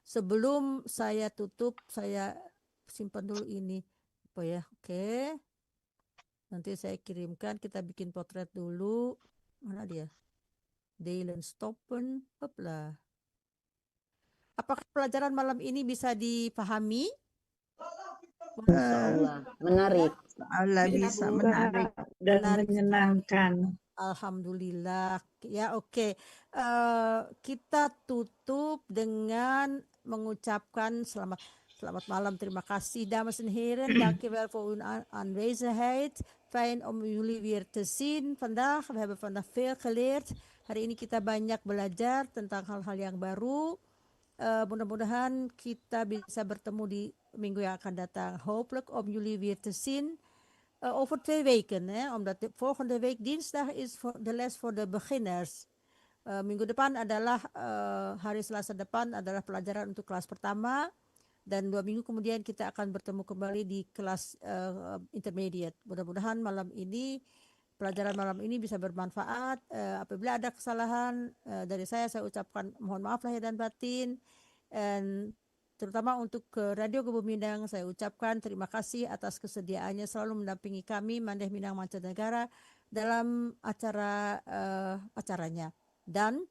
Sebelum saya tutup, saya simpan dulu ini apa ya. Oke. Nanti saya kirimkan, kita bikin potret dulu. Mana dia? Delen stoppen. Hopla. Apakah pelajaran malam ini bisa dipahami? Insyaallah menarik. Allah bisa menarik. Dan Menarik. menyenangkan. Alhamdulillah. Ya, oke. Kita tutup dengan mengucapkan selamat malam. Terima kasih, dames en heren. Dankjewel voor uw aanwezigheid. Fijn om jullie weer te zien vandaag. We hebben vandaag veel geleerd. Hari ini kita banyak belajar tentang hal-hal yang baru. Mudah-mudahan kita bisa bertemu di minggu yang akan datang. Hopelijk om jullie weer te zien over 2 weken. Omdat de volgende week dinsdag is de les voor de beginners. Minggu depan adalah hari Selasa depan adalah pelajaran untuk kelas pertama. Dan 2 minggu kemudian kita akan bertemu kembali di kelas intermediate. Mudah-mudahan pelajaran malam ini bisa bermanfaat. Apabila ada kesalahan dari saya ucapkan mohon maaf lahir dan batin. Dan terutama untuk Radio Gebu Minang, saya ucapkan terima kasih atas kesediaannya selalu mendampingi kami Mandeh Minang Mancanegara dalam acaranya. Dan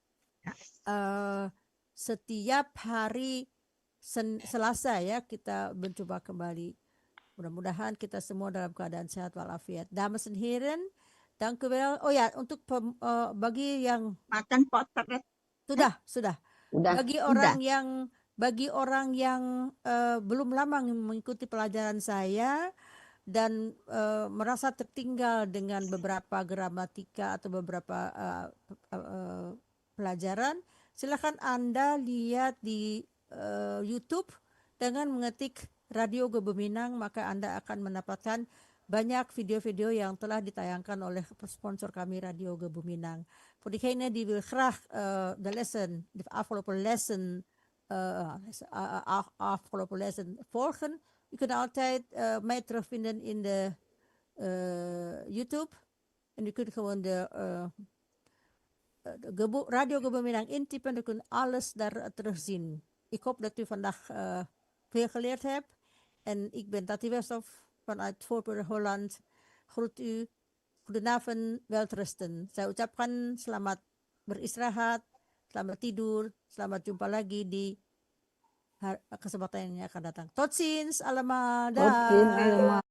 setiap hari Selasa ya kita mencoba kembali. Mudah-mudahan kita semua dalam keadaan sehat walafiat. Dames en heren, dank u wel. Oh ya, untuk bagi yang Makan potret. sudah. Udah. Bagi orang yang belum lama mengikuti pelajaran saya dan merasa tertinggal dengan beberapa gramatika atau beberapa pelajaran, silakan Anda lihat di YouTube dengan mengetik Radio Gebu Minang, maka Anda akan mendapatkan banyak video-video yang telah ditayangkan oleh sponsor kami Radio Gebu Minang. Voor diegene die wil graag de afgelopen lessen volgen, u kunt altijd mij terugvinden in de YouTube en u kunt gewoon de Radio Gebu Minang intypen en u kunt alles daar terugzien. Ik hoop dat u vandaag veel geleerd hebt. En ik ben Tati Westhoff vanuit Voorburg Holland. Groet u. Goedenavond, welterusten. Saya ucapkan selamat beristirahat, selamat tidur, selamat jumpa lagi di kesempatan yang akan datang. Tot ziens, allemaal. Tot ziens, allemaal.